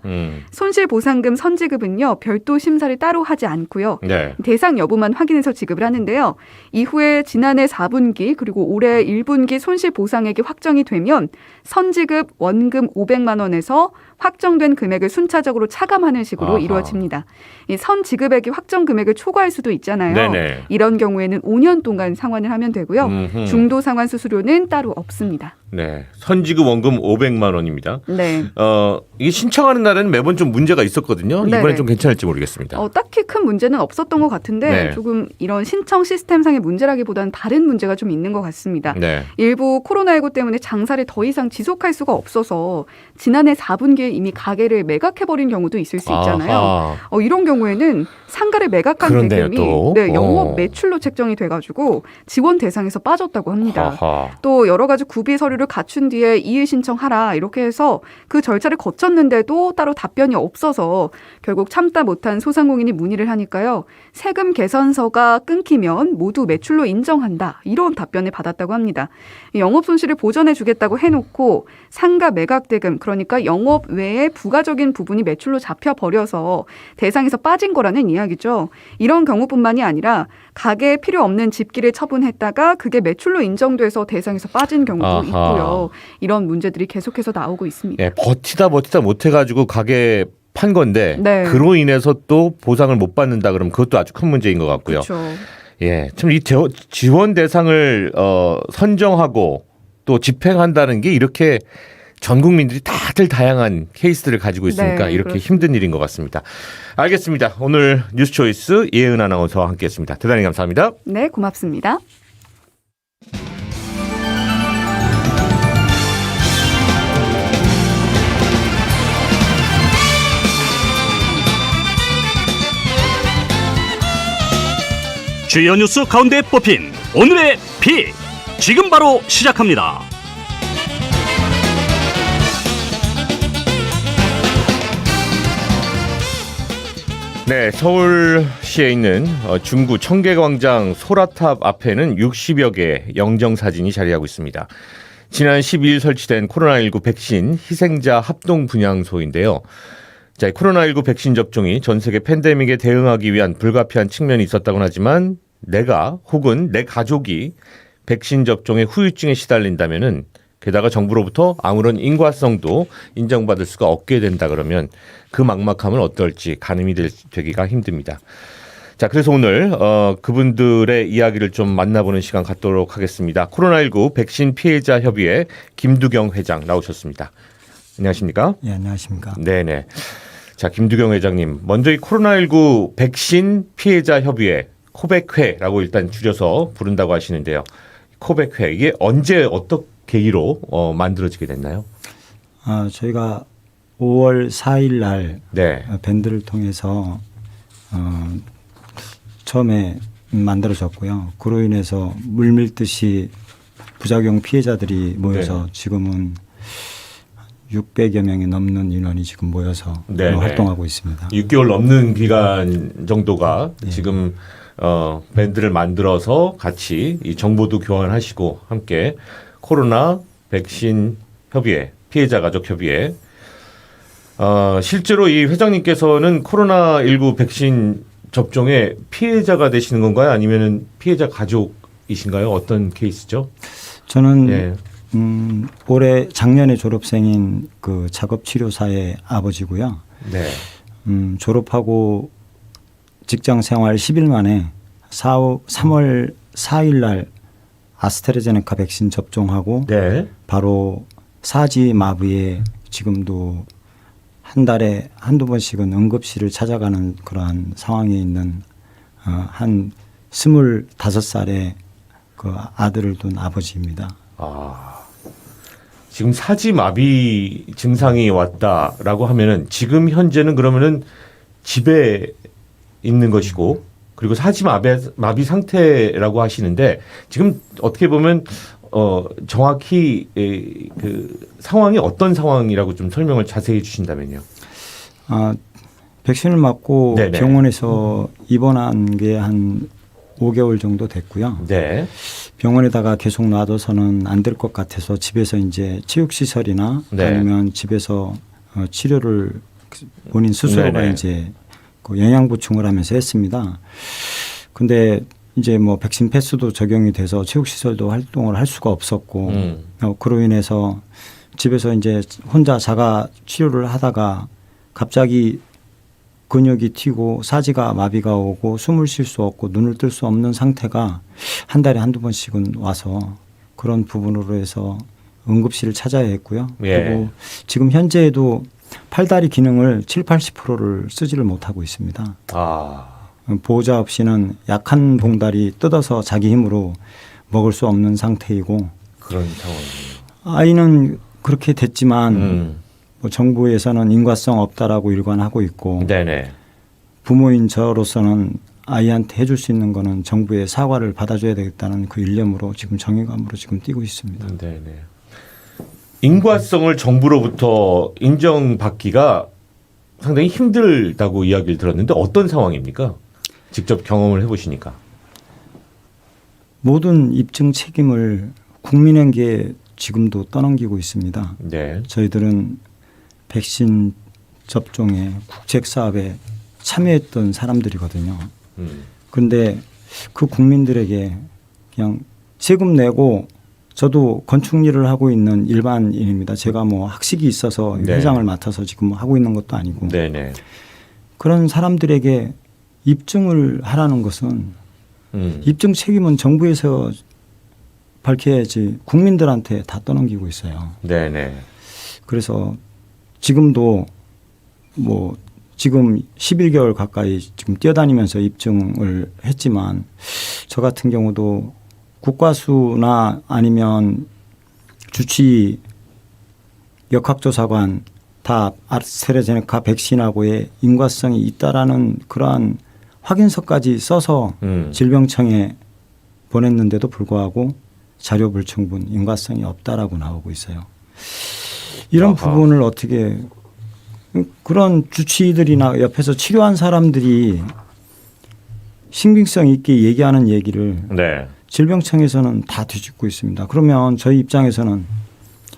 손실보상금 선지급은요. 별도 심사를 따로 하지 않고요. 네. 대상 여부만 확인해서 지급을 하는데요. 이후에 지난해 4분기 그리고 올해 1분기 손실보상액이 확정이 되면 선지급 원금 500만 원에서 확정된 금액을 순차적으로 차감하는 식으로 아하. 이루어집니다. 이 선지급액이 확정 금액을 초과할 수도 있잖아요. 네네. 이런 경우에는 5년 동안 상환을 하면 되고요. 중도 상환 수수료는 따로 없습니다. 네. 선지급 원금 500만 원입니다. 네. 이게 신청하는 날에는 매번 좀 문제가 있었거든요. 네네. 이번엔 좀 괜찮을지 모르겠습니다. 딱히 큰 문제는 없었던 것 같은데 네. 조금 이런 신청 시스템상의 문제라기보다는 다른 문제가 좀 있는 것 같습니다. 네. 일부 코로나19 때문에 장사를 더 이상 지속할 수가 없어서 지난해 4분기에 이미 가게를 매각해버린 경우도 있을 수 있잖아요. 아하. 이런 경우에는 상가를 매각한 그런데요, 대금이 또. 네, 영업 매출로 책정이 돼가지고 지원 대상에서 빠졌다고 합니다. 아하. 또 여러 가지 구비 서류를 갖춘 뒤에 이의 신청하라 이렇게 해서 그 절차를 거쳤는데도 따로 답변이 없어서 결국 참다 못한 소상공인이 문의를 하니까요. 세금 계산서가 끊기면 모두 매출로 인정한다 이런 답변을 받았다고 합니다. 영업 손실을 보전해 주겠다고 해놓고 상가 매각 대금 그러니까 영업 외에 부가적인 부분이 매출로 잡혀버려서 대상에서 빠진 거라는 이야기죠. 이런 경우뿐만이 아니라 가게에 필요 없는 집기를 처분했다가 그게 매출로 인정돼서 대상에서 빠진 경우도 아하. 있고요. 이런 문제들이 계속해서 나오고 있습니다. 네, 버티다 못해가지고 가게 판 건데 네. 그로 인해서 또 보상을 못 받는다 그러면 그것도 아주 큰 문제인 것 같고요. 그렇죠. 예, 참 이 지원 대상을 선정하고 또 집행한다는 게 이렇게 전 국민들이 다들 다양한 케이스들을 가지고 있으니까 네, 이렇게 그렇습니다. 힘든 일인 것 같습니다. 알겠습니다. 오늘 뉴스초이스 이혜은 아나운서와 함께했습니다. 대단히 감사합니다. 네, 고맙습니다. 주요 뉴스 가운데 뽑힌 오늘의 픽 지금 바로 시작합니다. 네, 서울시에 있는 중구 청계광장 소라탑 앞에는 60여 개의 영정사진이 자리하고 있습니다. 지난 12일 설치된 코로나19 백신 희생자 합동 분향소인데요. 자, 코로나19 백신 접종이 전 세계 팬데믹에 대응하기 위한 불가피한 측면이 있었다곤 하지만 내가 혹은 내 가족이 백신 접종의 후유증에 시달린다면은 게다가 정부로부터 아무런 인과성도 인정받을 수가 없게 된다 그러면 그 막막함은 어떨지 가늠이 되기가 힘듭니다. 자, 그래서 오늘 그분들의 이야기를 좀 만나보는 시간 갖도록 하겠습니다. 코로나19 백신 피해자 협의회 김두경 회장 나오셨습니다. 안녕하십니까? 예, 안녕하십니까? 네네. 자, 김두경 회장님, 먼저 이 코로나19 백신 피해자 협의회 코백회라고 일단 줄여서 부른다고 하시는데요. 코백회 이게 언제 어떤 계기로 만들어지게 됐나요? 저희가 5월 4일 날 네. 밴드를 통해서 처음에 만들어졌고요. 그로 인해서 물밀듯이 부작용 피해자들이 모여서 네. 지금은 600여 명이 넘는 인원이 지금 모여서 네, 활동하고 있습니다. 6개월 넘는 기간 정도가 네. 지금 밴드를 만들어서 같이 이 정보도 교환하시고 함께 코로나 백신 협의회, 피해자 가족 협의회 실제로 이 회장님께서는 코로나19 백신 접종의 피해자가 되시는 건가요? 아니면 피해자 가족이신가요? 어떤 케이스죠? 저는 예. 올해 작년에 졸업생인 그 작업치료사의 아버지고요. 네. 졸업하고 직장 생활 10일 만에 3월 4일 날 아스트라제네카 백신 접종하고 네. 바로 사지 마비에 지금도 한 달에 한두 번씩은 응급실을 찾아가는 그러한 상황에 있는 한 25살의 그 아들을 둔 아버지입니다. 지금 사지마비 증상이 왔다라고 하면은 지금 현재는 그러면은 집에 있는 것이고 그리고 사지마비 상태라고 하시는데 지금 어떻게 보면 정확히 그 상황이 어떤 상황이라고 좀 설명을 자세히 주신다면요. 백신을 맞고 네네. 병원에서 입원한 게 한 5개월 정도 됐고요. 네. 병원에다가 계속 놔둬서는 안 될 것 같아서 집에서 이제 체육시설이나 네. 아니면 집에서 치료를 본인 스스로가 네네. 이제 그 영양 보충을 하면서 했습니다. 근데 이제 뭐 백신 패스도 적용이 돼서 체육시설도 활동을 할 수가 없었고 그로 인해서 집에서 이제 혼자 자가 치료를 하다가 갑자기 근육이 튀고 사지가 마비가 오고 숨을 쉴 수 없고 눈을 뜰 수 없는 상태가 한 달에 한두 번씩은 와서 그런 부분으로 해서 응급실을 찾아야 했고요. 예. 그리고 지금 현재에도 팔다리 기능을 7, 80%를 쓰지를 못하고 있습니다. 보호자 없이는 약한 봉다리 뜯어서 자기 힘으로 먹을 수 없는 상태이고 그런 상황이군요. 아이는 그렇게 됐지만 뭐 정부에서는 인과성 없다라고 일관하고 있고 네네. 부모인 저로서는 아이한테 해줄 수 있는 거는 정부의 사과를 받아줘야 되겠다는 그 일념으로 지금 정의감으로 지금 뛰고 있습니다. 네네. 인과성을 정부로부터 인정받기가 상당히 힘들다고 이야기를 들었는데 어떤 상황입니까? 직접 경험을 해보시니까. 모든 입증 책임을 국민에게 지금도 떠넘기고 있습니다. 네. 저희들은 백신 접종에 국책 사업에 참여했던 사람들이거든요. 그런데 그 국민들에게 그냥 세금 내고 저도 건축 일을 하고 있는 일반인입니다. 제가 뭐 학식이 있어서 네. 회장을 맡아서 지금 하고 있는 것도 아니고 네네. 그런 사람들에게 입증을 하라는 것은 입증 책임은 정부에서 밝혀야지 국민들한테 다 떠넘기고 있어요. 네네. 그래서 지금도 뭐 지금 11개월 가까이 지금 뛰어다니면서 입증을 했지만 저 같은 경우도 국과수나 아니면 주치 역학조사관 다 아스트라제네카 백신하고의 인과성이 있다라는 그러한 확인서까지 써서 질병청에 보냈는데도 불구하고 자료 불충분 인과성이 없다라고 나오고 있어요. 이런 부분을 어떻게 그런 주치의들이나 옆에서 치료한 사람들이 신빙성 있게 얘기하는 얘기를 네. 질병청에서는 다 뒤집고 있습니다. 그러면 저희 입장에서는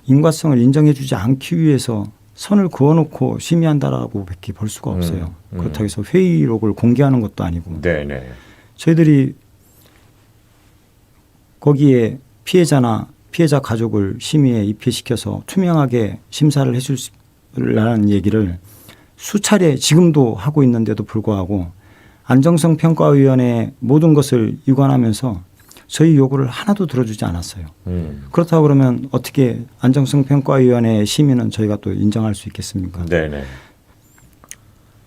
인과성을 인정해 주지 않기 위해서 선을 그어놓고 심의한다라고 밖에 볼 수가 없어요. 그렇다고 해서 회의록을 공개하는 것도 아니고 네네. 저희들이 거기에 피해자나 피해자 가족을 심의에 입회시켜서 투명하게 심사를 해 줄라는 얘기를 수차례 지금도 하고 있는데도 불구하고 안정성 평가위원회 모든 것을 유관하면서 저희 요구를 하나도 들어주지 않았어요. 그렇다고 그러면 어떻게 안정성 평가위원회 심의는 저희가 또 인정할 수 있겠습니까? 네네.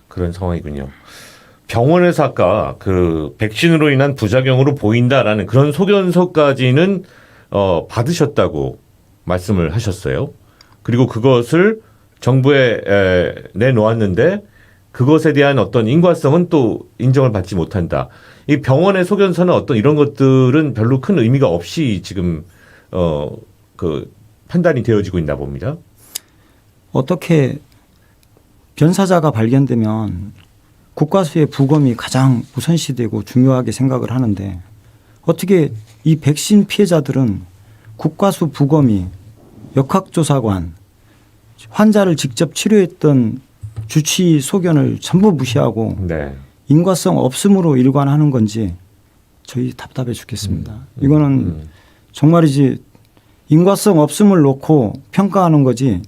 그런 상황이군요. 병원에서 아까 그 백신으로 인한 부작용으로 보인다라는 그런 소견서까지는 받으셨다고 말씀을 하셨어요. 그리고 그것을 정부에 내놓았는데 그것에 대한 어떤 인과성은 또 인정을 받지 못한다. 이 병원의 소견서는 어떤 이런 것들은 별로 큰 의미가 없이 지금 그 판단이 되어지고 있나 봅니다. 어떻게 변사자가 발견되면 국과수의 부검이 가장 우선시되고 중요하게 생각을 하는데 어떻게 이 백신 피해자들은 국과수 부검이 역학조사관 환자를 직접 치료했던 주치의 소견을 전부 무시하고 네. 인과성 없음으로 일관하는 건지 저희 답답해 죽겠습니다. 이거는 정말이지 인과성 없음을 놓고 평가하는 거지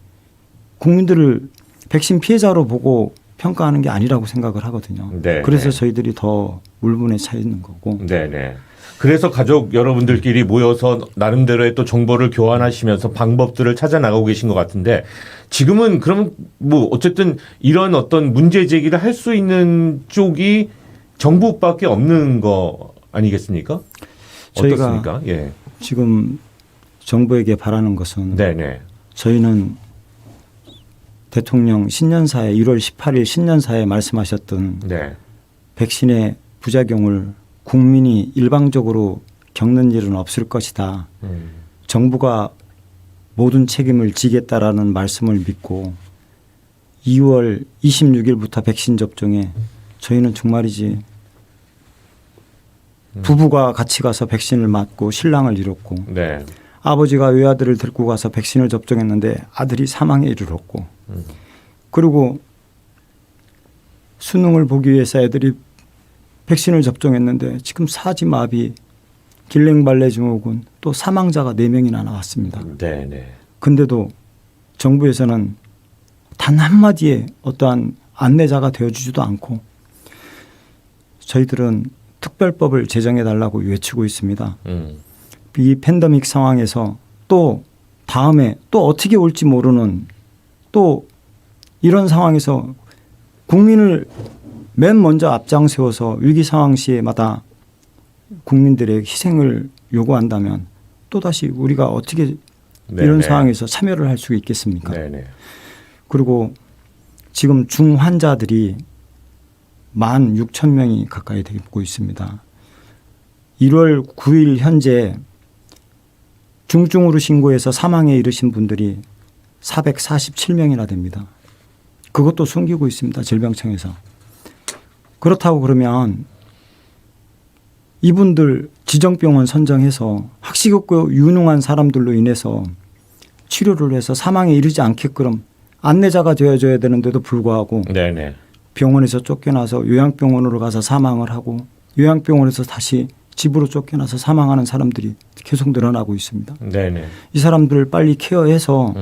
국민들을 백신 피해자로 보고 평가하는 게 아니라고 생각을 하거든요. 네, 그래서 네. 저희들이 더 울분에 차 있는 거고. 네네. 그래서 가족 여러분들끼리 모여서 나름대로의 또 정보를 교환하시면서 방법들을 찾아 나가고 계신 것 같은데 지금은 그럼 뭐 어쨌든 이런 어떤 문제 제기를 할 수 있는 쪽이 정부밖에 없는 거 아니겠습니까? 저희가 어떻습니까? 예. 지금 정부에게 바라는 것은 네네. 저희는 대통령 신년사에 1월 18일 신년사에 말씀하셨던 네. 백신의 부작용을 국민이 일방적으로 겪는 일은 없을 것이다. 정부가 모든 책임을 지겠다라는 말씀을 믿고 2월 26일부터 백신 접종에 저희는 정말이지 부부가 같이 가서 백신을 맞고 신랑을 잃었고 네. 아버지가 외아들을 데리고 가서 백신을 접종했는데 아들이 사망에 이르렀고 그리고 수능을 보기 위해서 애들이 백신을 접종했는데 지금 사지마비, 길랭발레 증후군 또 사망자가 4명이나 나왔습니다. 네네. 근데도 정부에서는 단 한마디의 어떠한 안내자가 되어주지도 않고 저희들은 특별법을 제정해달라고 외치고 있습니다. 이 팬데믹 상황에서 또 다음에 또 어떻게 올지 모르는 또 이런 상황에서 국민을 맨 먼저 앞장 세워서 위기 상황 시에마다 국민들의 희생을 요구한다면 또다시 우리가 어떻게 이런 네네. 상황에서 참여를 할 수 있겠습니까? 네네. 그리고 지금 중환자들이 16,000명이 가까이 되고 있습니다. 1월 9일 현재 중증으로 신고해서 사망에 이르신 분들이 447명이나 됩니다. 그것도 숨기고 있습니다. 질병청에서. 그렇다고 그러면 이분들 지정병원 선정해서 학식없고 유능한 사람들로 인해서 치료를 해서 사망에 이르지 않게끔 안내자가 되어줘야 되는데도 불구하고 네네. 병원에서 쫓겨나서 요양병원으로 가서 사망을 하고 요양병원에서 다시 집으로 쫓겨나서 사망하는 사람들이 계속 늘어나고 있습니다. 네네. 이 사람들을 빨리 케어해서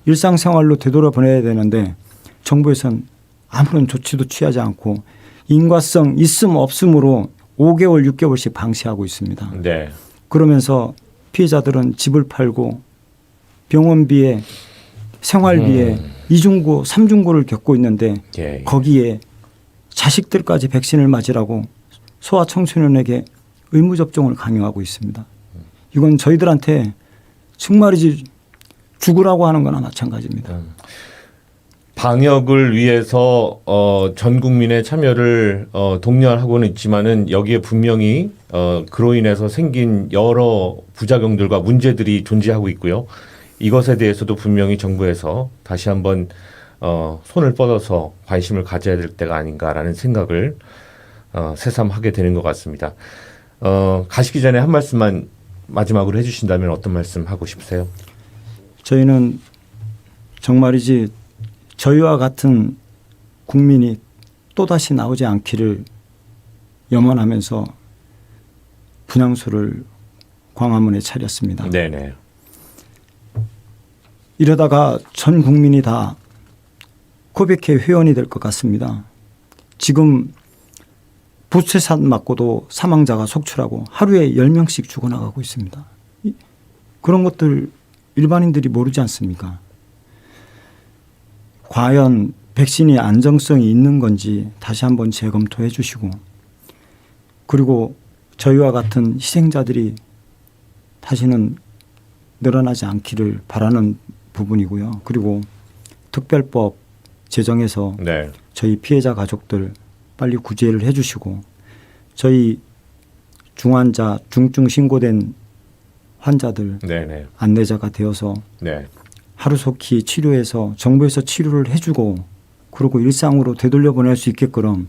일상생활로 되돌아보내야 되는데 정부에서는 아무런 조치도 취하지 않고 인과성 있음 없음으로 5개월 6개월씩 방치하고 있습니다. 네. 그러면서 피해자들은 집을 팔고 병원비에 생활비에 이중고 삼중고를 겪고 있는데 예. 거기에 자식들까지 백신을 맞으라고 소아청소년에게 의무접종을 강요하고 있습니다. 이건 저희들한테 정말이지 죽으라고 하는 거나 마찬가지입니다. 방역을 위해서 전 국민의 참여를 독려하고는 있지만은 여기에 분명히 그로 인해서 생긴 여러 부작용들과 문제들이 존재하고 있고요. 이것에 대해서도 분명히 정부에서 다시 한번 손을 뻗어서 관심을 가져야 될 때가 아닌가라는 생각을 새삼 하게 되는 것 같습니다. 가시기 전에 한 말씀만 마지막으로 해주신다면 어떤 말씀 하고 싶으세요? 저희는 정말이지 저희와 같은 국민이 또다시 나오지 않기를 염원하면서 분향소를 광화문에 차렸습니다. 네네. 이러다가 전 국민이 다 코백회 회원이 될 것 같습니다. 지금 부채샷 맞고도 사망자가 속출하고 하루에 10명씩 죽어나가고 있습니다. 그런 것들 일반인들이 모르지 않습니까? 과연 백신이 안정성이 있는 건지 다시 한번 재검토해 주시고 그리고 저희와 같은 희생자들이 다시는 늘어나지 않기를 바라는 부분이고요. 그리고 특별법 제정해서 네. 저희 피해자 가족들 빨리 구제를 해 주시고 저희 중환자 중증 신고된 환자들 네네. 안내자가 되어서 네. 하루속히 치료해서 정부에서 치료를 해주고 그리고 일상으로 되돌려 보낼 수 있게끔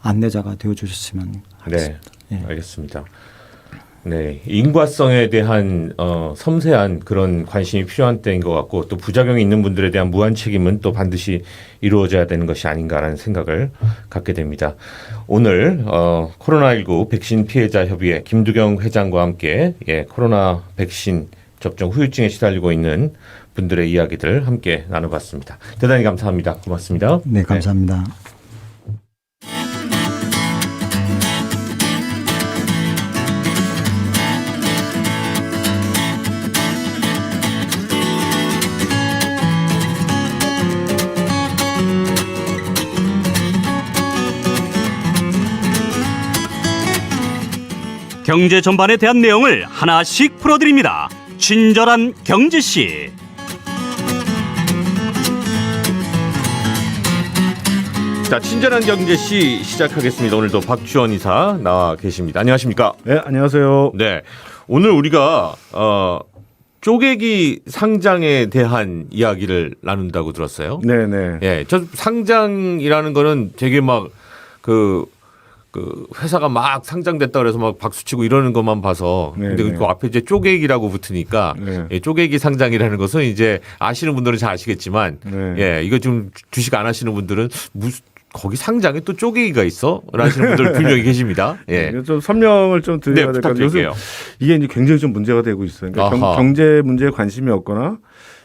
안내자가 되어주셨으면 하겠습니다. 네. 예. 알겠습니다. 네, 인과성에 대한 섬세한 그런 관심이 필요한 때인 것 같고 또 부작용이 있는 분들에 대한 무한 책임은 또 반드시 이루어져야 되는 것이 아닌가라는 생각을 갖게 됩니다. 오늘 코로나19 백신 피해자 협의회 김두경 회장과 함께 코로나 백신 접종 후유증에 시달리고 있는 분들의 이야기들 함께 나눠봤습니다. 대단히 감사합니다. 고맙습니다. 네, 감사합니다. 경제 전반에 대한 내용을 하나씩 풀어드립니다. 친절한 경제씨. 자, 친절한 경제시 시작하겠습니다. 오늘도 박주원 이사 나와 계십니다. 안녕하십니까? 네, 안녕하세요. 네, 오늘 우리가 쪼개기 상장에 대한 이야기를 나눈다고 들었어요. 네네. 예, 저 상장이라는 거는 되게 막 그 회사가 막 상장됐다 그래서 막 박수치고 이러는 것만 봐서 근데 그 앞에 이제 쪼개기라고 붙으니까 예, 쪼개기 상장이라는 것은 이제 아시는 분들은 잘 아시겠지만 예, 이거 좀 주식 안 하시는 분들은 무슨 거기 상장에 또 쪼개기가 있어? 라시는 분들 분명히 계십니다. 예. 좀 설명을 좀 드려야 될 것 같아요. 요즘 이게 이제 굉장히 좀 문제가 되고 있어요. 그러니까 경제 문제에 관심이 없거나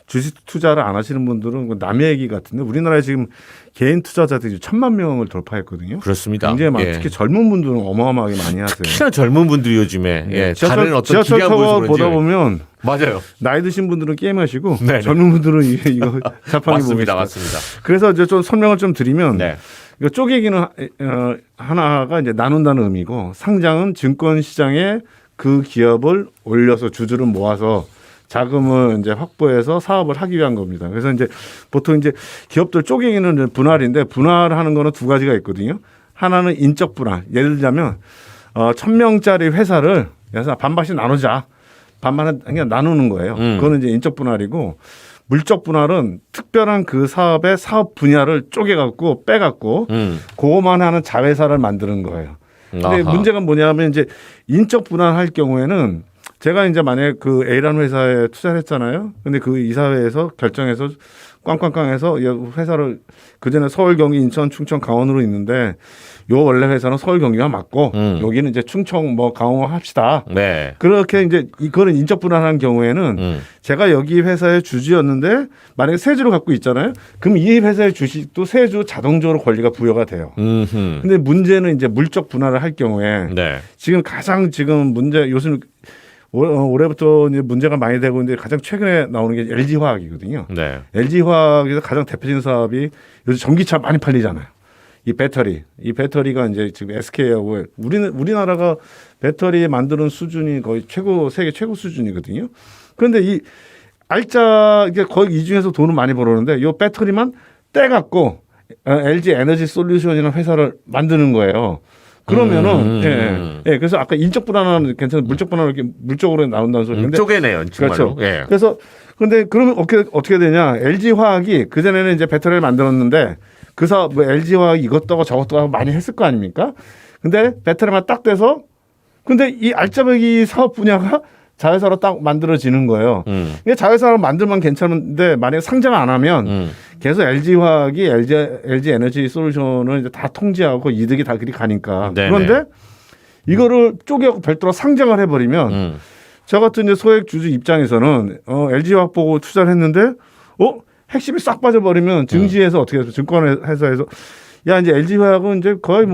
주식 투자를 안 하시는 분들은 남의 얘기 같은데 우리나라에 지금 개인 투자자들이 1,000만 명을 돌파했거든요. 그렇습니다. 굉장히 많아요. 예. 특히 젊은 분들은 어마어마하게 많이 하세요. 특히나 젊은 분들이 요즘에 예. 다른 어떤 지하철 타고 보다 보면 맞아요. 나이 드신 분들은 게임하시고 네네. 젊은 분들은 이거 자판기 보고 있어요. 맞습니다. 그래서 이제 좀 설명을 좀 드리면 네. 이거 쪼개기는 하나가 이제 나눈다는 의미고 상장은 증권 시장에 그 기업을 올려서 주주를 모아서 자금을 이제 확보해서 사업을 하기 위한 겁니다. 그래서 이제 보통 이제 기업들 쪼개기는 분할인데 분할하는 거는 두 가지가 있거든요. 하나는 인적 분할. 예를 들자면 1,000명짜리 회사를 그래서 반반씩 나누자. 반반은 그냥 나누는 거예요. 그거는 이제 인적 분할이고 물적 분할은 특별한 그 사업의 사업 분야를 쪼개갖고 빼갖고 그거만 하는 자회사를 만드는 거예요. 근데 문제가 뭐냐면 이제 인적 분할할 경우에는 제가 이제 만약에 그 A라는 회사에 투자를 했잖아요. 근데 그 이사회에서 결정해서 꽝꽝꽝해서 회사를 그전에 서울, 경기, 인천, 충청, 강원으로 있는데 요 원래 회사는 서울, 경기가 맞고 여기는 이제 충청, 강원 합시다. 네. 그렇게 이제 이거는 인적 분할하는 경우에는 제가 여기 회사의 주주였는데 만약에 세주를 갖고 있잖아요. 그럼 이 회사의 주식도 세주 자동적으로 권리가 부여가 돼요. 근데 문제는 이제 물적 분할을 할 경우에 네. 지금 가장 문제 요즘 올해부터 이제 문제가 많이 되고 있는데 가장 최근에 나오는 게 LG화학이거든요. 네. LG화학에서 가장 대표적인 사업이 요즘 전기차 많이 팔리잖아요. 이 배터리가 이제 지금 SK하고 우리나라가 배터리 만드는 수준이 거의 세계 최고 수준이거든요. 그런데 이 이게 거의 이 중에서 돈을 많이 벌었는데 이 배터리만 떼갖고 LG 에너지 솔루션이라는 회사를 만드는 거예요. 그러면은 그래서 아까 인적 분할은 괜찮은 물적 분할은 이렇게 물적으로 나온다는 소리인데 쪼개네요, 정말로. 그렇죠. 예. 그래서 근데 그러면 어떻게 되냐? LG 화학이 그 전에는 이제 배터리를 만들었는데 그 사업 LG 화학이 이것도 저것도 많이 했을 거 아닙니까? 근데 배터리만 딱 돼서 근데 이 알짜배기 사업 분야가 자회사로 딱 만들어지는 거예요. 이게 자회사로 만들면 괜찮은데 만약에 상장 안 하면 계속 LG화학이 LG 에너지 솔루션을 이제 다 통제하고 이득이 다 그리 가니까. 네네. 그런데 이거를 쪼개고 별도로 상장을 해버리면 저 같은 이제 소액 주주 입장에서는 LG화학 보고 투자를 했는데 핵심이 싹 빠져버리면 증시에서 어떻게 해서 증권회사에서 야 이제 LG화학은 이제 거의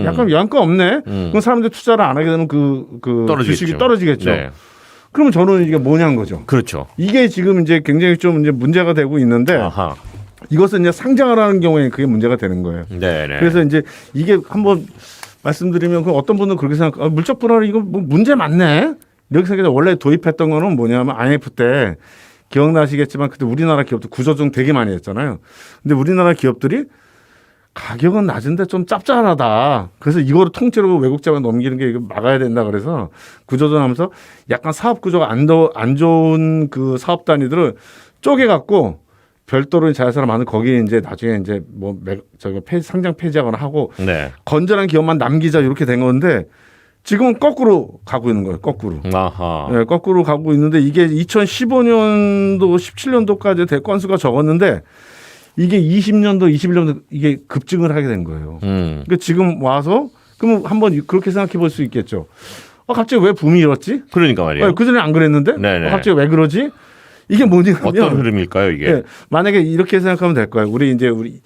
약간 영향가 없네. 그럼 사람들이 투자를 안 하게 되는 그 주식이 떨어지겠죠. 네. 그러면 저는 이게 뭐냐는 거죠. 그렇죠. 이게 지금 이제 굉장히 좀 이제 문제가 되고 있는데 이것은 이제 상장을 하는 경우에 그게 문제가 되는 거예요. 네네. 그래서 이제 이게 한번 말씀드리면 어떤 분은 그렇게 생각, 물적 분할 이거 문제 많네. 이렇게 생각해서 원래 도입했던 거는 뭐냐면 IMF 때 기억나시겠지만 그때 우리나라 기업도 구조조정 되게 많이 했잖아요. 근데 우리나라 기업들이 가격은 낮은데 좀 짭짤하다. 그래서 이거를 통째로 외국 자본 넘기는 게 이거 막아야 된다. 그래서 구조조정하면서 약간 사업 구조가 안 좋은 그 사업 단위들을 쪼개갖고 별도로 자회사를 만든 거기에 이제 나중에 이제 상장 폐지하거나 하고 건전한 기업만 남기자 이렇게 된 건데 지금은 거꾸로 가고 있는 거예요. 거꾸로. 아하. 네, 거꾸로 가고 있는데 이게 2015년도, 17년도까지 대건수가 적었는데 이게 20년도, 21년도 이게 급증을 하게 된 거예요. 그러니까 지금 와서 그럼 한번 그렇게 생각해 볼 수 있겠죠. 갑자기 왜 붐이 일었지? 그러니까 말이에요. 그전에 안 그랬는데 갑자기 왜 그러지? 이게 뭐냐면 어떤 흐름일까요, 이게? 예, 만약에 이렇게 생각하면 될 거예요. 우리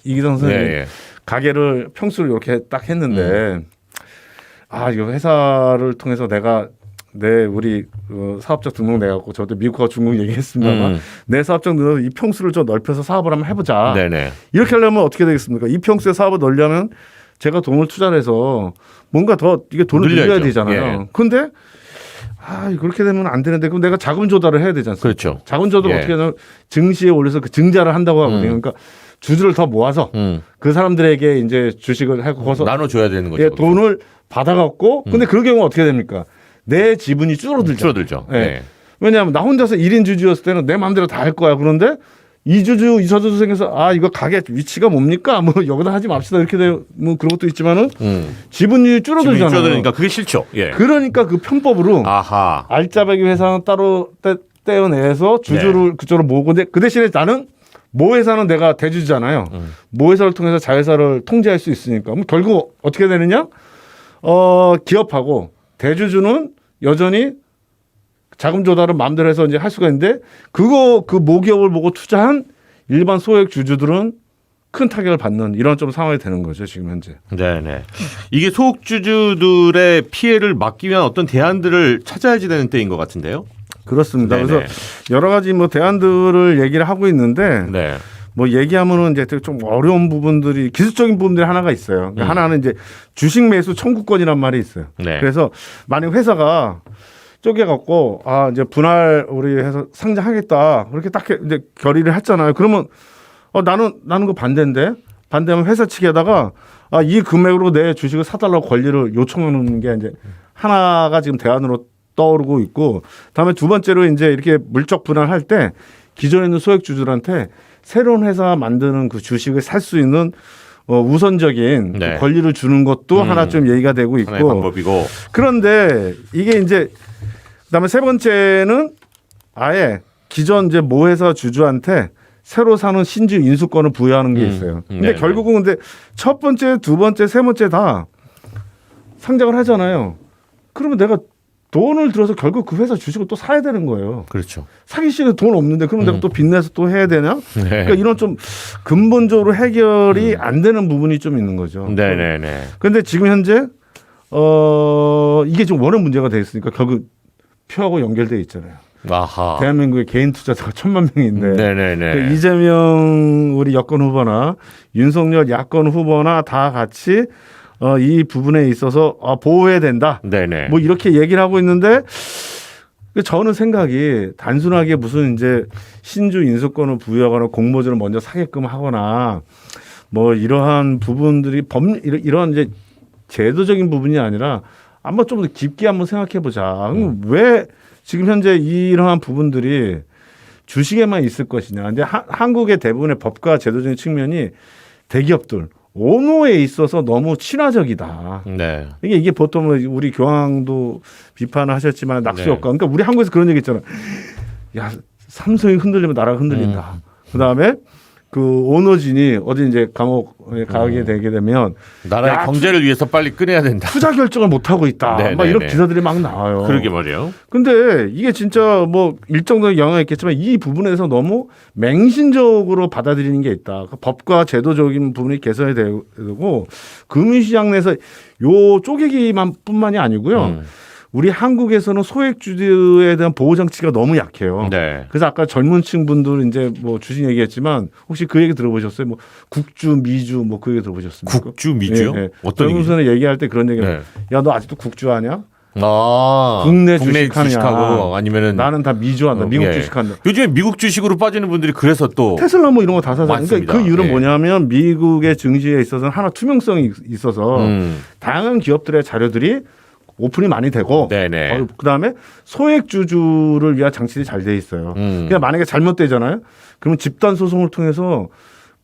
이기성 선생님 예. 가게를 평수를 이렇게 딱 했는데 이거 회사를 통해서 내가 우리 사업적 등록 내갖고 저도 미국하고 중국 얘기했습니다만 내 사업적 등록 이 평수를 좀 넓혀서 사업을 한번 해보자. 네네. 이렇게 하려면 어떻게 되겠습니까? 이 평수의 사업을 넣으려면 제가 돈을 투자를 해서 뭔가 더 이게 돈을 늘려야 되잖아요. 예. 근데 그렇게 되면 안 되는데 그럼 내가 자금 조달을 해야 되지 않습니까? 그렇죠. 자금 조달을 예. 어떻게 하냐면 증시에 올려서 그 증자를 한다고 하거든요. 그러니까 주주를 더 모아서 그 사람들에게 이제 주식을 하고 거기서 나눠줘야 되는 거죠. 예, 돈을 받아갖고 근데 그럴 경우 어떻게 됩니까? 내 지분이 줄어들죠. 예. 예. 왜냐하면 나 혼자서 1인 주주였을 때는 내 마음대로 다 할 거야. 그런데 이주주, 이사주주 생겨서 이거 가게 위치가 뭡니까? 뭐 여기다 하지 맙시다 이렇게 돼요. 뭐 그런 것도 있지만은 지분율이 줄어들잖아요. 줄어드니까 그게 싫죠. 예. 그러니까 그 편법으로 아하. 알짜배기 회사는 따로 떼어내서 주주를 그쪽으로 모으고 근데 그 대신에 나는 모 회사는 내가 대주주잖아요. 모 회사를 통해서 자회사를 통제할 수 있으니까. 그럼 결국 어떻게 되느냐? 기업하고 대주주는 여전히 자금 조달을 마음대로 해서 이제 할 수가 있는데 그 모기업을 보고 투자한 일반 소액 주주들은 큰 타격을 받는 이런 좀 상황이 되는 거죠 지금 현재. 네네. 이게 소액주주들의 피해를 막기 위한 어떤 대안들을 찾아야지 되는 때인 것 같은데요. 그렇습니다. 네네. 그래서 여러 가지 뭐 대안들을 얘기를 하고 있는데 네. 뭐 얘기하면은 이제 되게 좀 어려운 부분들이 기술적인 부분들이 하나가 있어요. 그러니까 하나는 이제 주식 매수 청구권이란 말이 있어요. 네. 그래서 만약 회사가 쪼개갖고 이제 분할 우리 해서 상장하겠다 그렇게 딱 이제 결의를 했잖아요. 그러면 나는 그 반대인데 반대하면 회사 측에다가 이 금액으로 내 주식을 사달라고 권리를 요청하는 게 이제 하나가 지금 대안으로 떠오르고 있고 다음에 두 번째로 이제 이렇게 물적 분할할 때 기존에 있는 소액 주주들한테 새로운 회사 만드는 그 주식을 살 수 있는 우선적인 네. 그 권리를 주는 것도 하나 좀 얘기가 되고 있고 하나의 방법이고. 그런데 이게 이제 그다음에 세 번째는 아예 기존 이제 모 회사 주주한테 새로 사는 신주 인수권을 부여하는 게 있어요. 근데 네. 결국은 근데 첫 번째, 두 번째, 세 번째 다 상장을 하잖아요. 그러면 내가 돈을 들어서 결국 그 회사 주식을 또 사야 되는 거예요. 그렇죠. 사기 시에 돈 없는데 그럼 내가 또 빚내서 또 해야 되냐? 네. 그러니까 이런 좀 근본적으로 해결이 안 되는 부분이 좀 있는 거죠. 네네네. 그런데 지금 현재 이게 좀 워낙 문제가 돼 있으니까 결국 표하고 연결돼 있잖아요. 아하. 대한민국의 개인 투자자가 1,000만 명인데 네네네. 그 이재명 우리 여권 후보나 윤석열 야권 후보나 다 같이 이 부분에 있어서 보호해야 된다. 네네. 뭐 이렇게 얘기를 하고 있는데 저는 생각이 단순하게 무슨 이제 신주 인수권을 부여하거나 공모주를 먼저 사게끔 하거나 뭐 이러한 부분들이 이런 이제 제도적인 부분이 아니라 한번 좀 더 깊게 한번 생각해 보자. 왜 지금 현재 이러한 부분들이 주식에만 있을 것이냐. 근데 한국의 대부분의 법과 제도적인 측면이 대기업들 오노에 있어서 너무 친화적이다. 네. 이게 보통 우리 교황도 비판을 하셨지만 낙수 효과. 그러니까 우리 한국에서 그런 얘기 있잖아. 야, 삼성이 흔들리면 나라가 흔들린다. 그다음에 그 오너진이 어디 이제 감옥에 가게 되게 되면 나라의 경제를 위해서 빨리 끊어야 된다. 투자 결정을 못 하고 있다. 네, 막 네, 이런 네. 기사들이 막 나와요. 그러게 말이에요. 근데 이게 진짜 뭐 일정도 영향이 있겠지만 이 부분에서 너무 맹신적으로 받아들이는 게 있다. 그 법과 제도적인 부분이 개선이 되고 금융시장 내에서 요 쪼개기만 뿐만이 아니고요. 우리 한국에서는 소액주주에 대한 보호 장치가 너무 약해요. 네. 그래서 아까 젊은층 분들 이제 뭐 주식 얘기했지만 혹시 그 얘기 들어보셨어요? 뭐 국주, 미주 뭐 그 얘기 들어보셨습니까? 국주, 미주요? 네, 네. 어떤 젊은층에 얘기할 때 그런 얘기를 네. 야, 너 아직도 국주하냐? 국내 주식하냐? 주식하고 아니면은 나는 다 미주한다. 미국 예. 주식한다. 요즘에 미국 주식으로 빠지는 분들이 그래서 또 테슬라 뭐 이런 거 다 사잖아요. 많습니다. 그러니까 그 이유는 예. 뭐냐면 미국의 증시에 있어서는 하나 투명성이 있어서 다양한 기업들의 자료들이 오픈이 많이 되고 네네. 그다음에 소액 주주를 위한 장치들이 잘 돼 있어요. 그냥 만약에 잘못되잖아요. 그러면 집단 소송을 통해서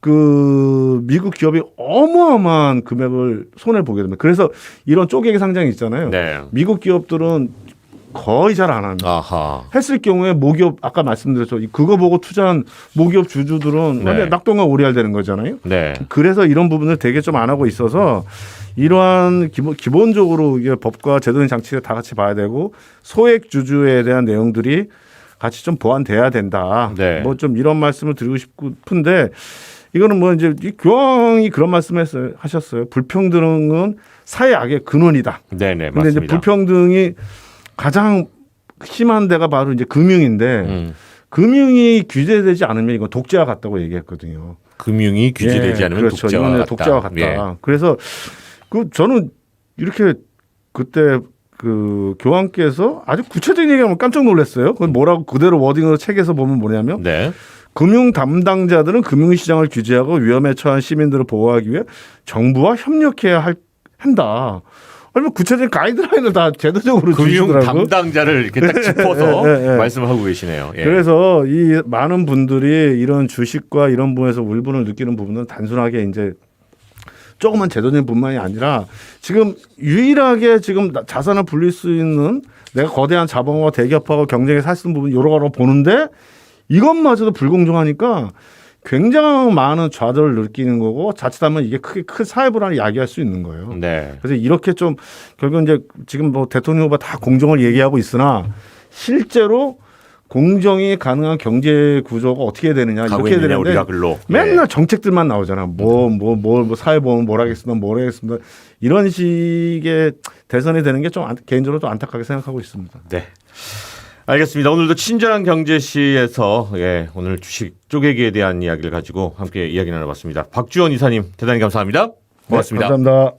그 미국 기업이 어마어마한 금액을 손해 보게 됩니다. 그래서 이런 쪼개기 상장이 있잖아요. 네. 미국 기업들은 거의 잘 안 합니다. 아하. 했을 경우에 모기업 아까 말씀드렸죠. 그거 보고 투자한 모기업 주주들은 네. 낙동강 오리알 되는 거잖아요. 네. 그래서 이런 부분을 되게 좀 안 하고 있어서 이러한 기본적으로 이게 법과 제도적인 장치를 다 같이 봐야 되고 소액 주주에 대한 내용들이 같이 좀 보완돼야 된다. 네. 뭐 좀 이런 말씀을 드리고 싶은데 이거는 뭐 이제 이 교황이 그런 말씀을 하셨어요. 불평등은 사회 악의 근원이다. 네네, 근데 이제 맞습니다. 불평등이 가장 심한 데가 바로 이제 금융인데 금융이 규제되지 않으면 이건 독재와 같다고 얘기했거든요. 금융이 규제되지 않으면 그렇죠. 독재와 이거는 같다. 독재와 같다. 예. 그래서 그 저는 이렇게 그때 그 교황께서 아주 구체적인 얘기하면 깜짝 놀랐어요. 그건 뭐라고 그대로 워딩으로 책에서 보면 뭐냐면 네. 금융 담당자들은 금융시장을 규제하고 위험에 처한 시민들을 보호하기 위해 정부와 협력해야 한다. 아니면 구체적인 가이드라인을 다 제도적으로 금융 주시더라고요. 담당자를 이렇게 딱 짚어서 말씀을 하고 계시네요. 예. 그래서 이 많은 분들이 이런 주식과 이런 부분에서 울분을 느끼는 부분은 단순하게 이제 조그만 제도적인 뿐만이 아니라 지금 유일하게 지금 자산을 불릴 수 있는 내가 거대한 자본과 대기업하고 경쟁에 살 수 있는 부분 여러 가지 보는데 이것마저도 불공정하니까 굉장히 많은 좌절을 느끼는 거고 자칫하면 이게 크게 큰 사회 불안을 야기할 수 있는 거예요. 네. 그래서 이렇게 좀 결국 이제 지금 뭐 대통령 후보가 다 공정을 얘기하고 있으나 실제로 공정이 가능한 경제 구조가 어떻게 되느냐 가고 이렇게 있느냐, 되는데 우리가 글로. 맨날 정책들만 나오잖아. 뭐 사회보험 뭘 하겠습니다. 뭘 하겠습니다. 이런 식의 대선이 되는 게 좀 개인적으로 좀 안타깝게 생각하고 있습니다. 네. 알겠습니다. 오늘도 친절한 경제시에서 오늘 주식 쪼개기에 대한 이야기를 가지고 함께 이야기 나눠봤습니다. 박주원 이사님 대단히 감사합니다. 고맙습니다. 네, 감사합니다.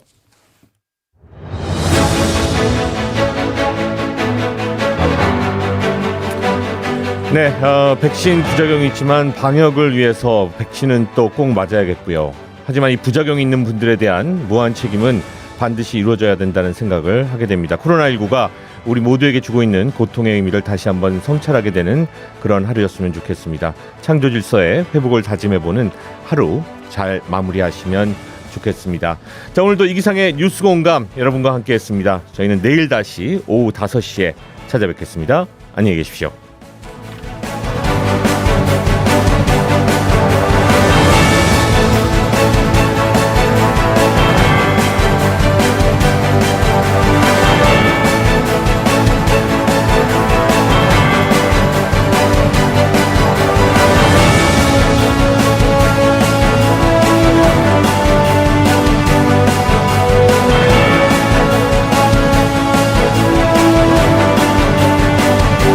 네, 백신 부작용이 있지만 방역을 위해서 백신은 또 꼭 맞아야겠고요. 하지만 이 부작용이 있는 분들에 대한 무한 책임은 반드시 이루어져야 된다는 생각을 하게 됩니다. 코로나19가 우리 모두에게 주고 있는 고통의 의미를 다시 한번 성찰하게 되는 그런 하루였으면 좋겠습니다. 창조 질서의 회복을 다짐해보는 하루 잘 마무리하시면 좋겠습니다. 자, 오늘도 이기상의 뉴스 공감 여러분과 함께했습니다. 저희는 내일 다시 오후 5시에 찾아뵙겠습니다. 안녕히 계십시오.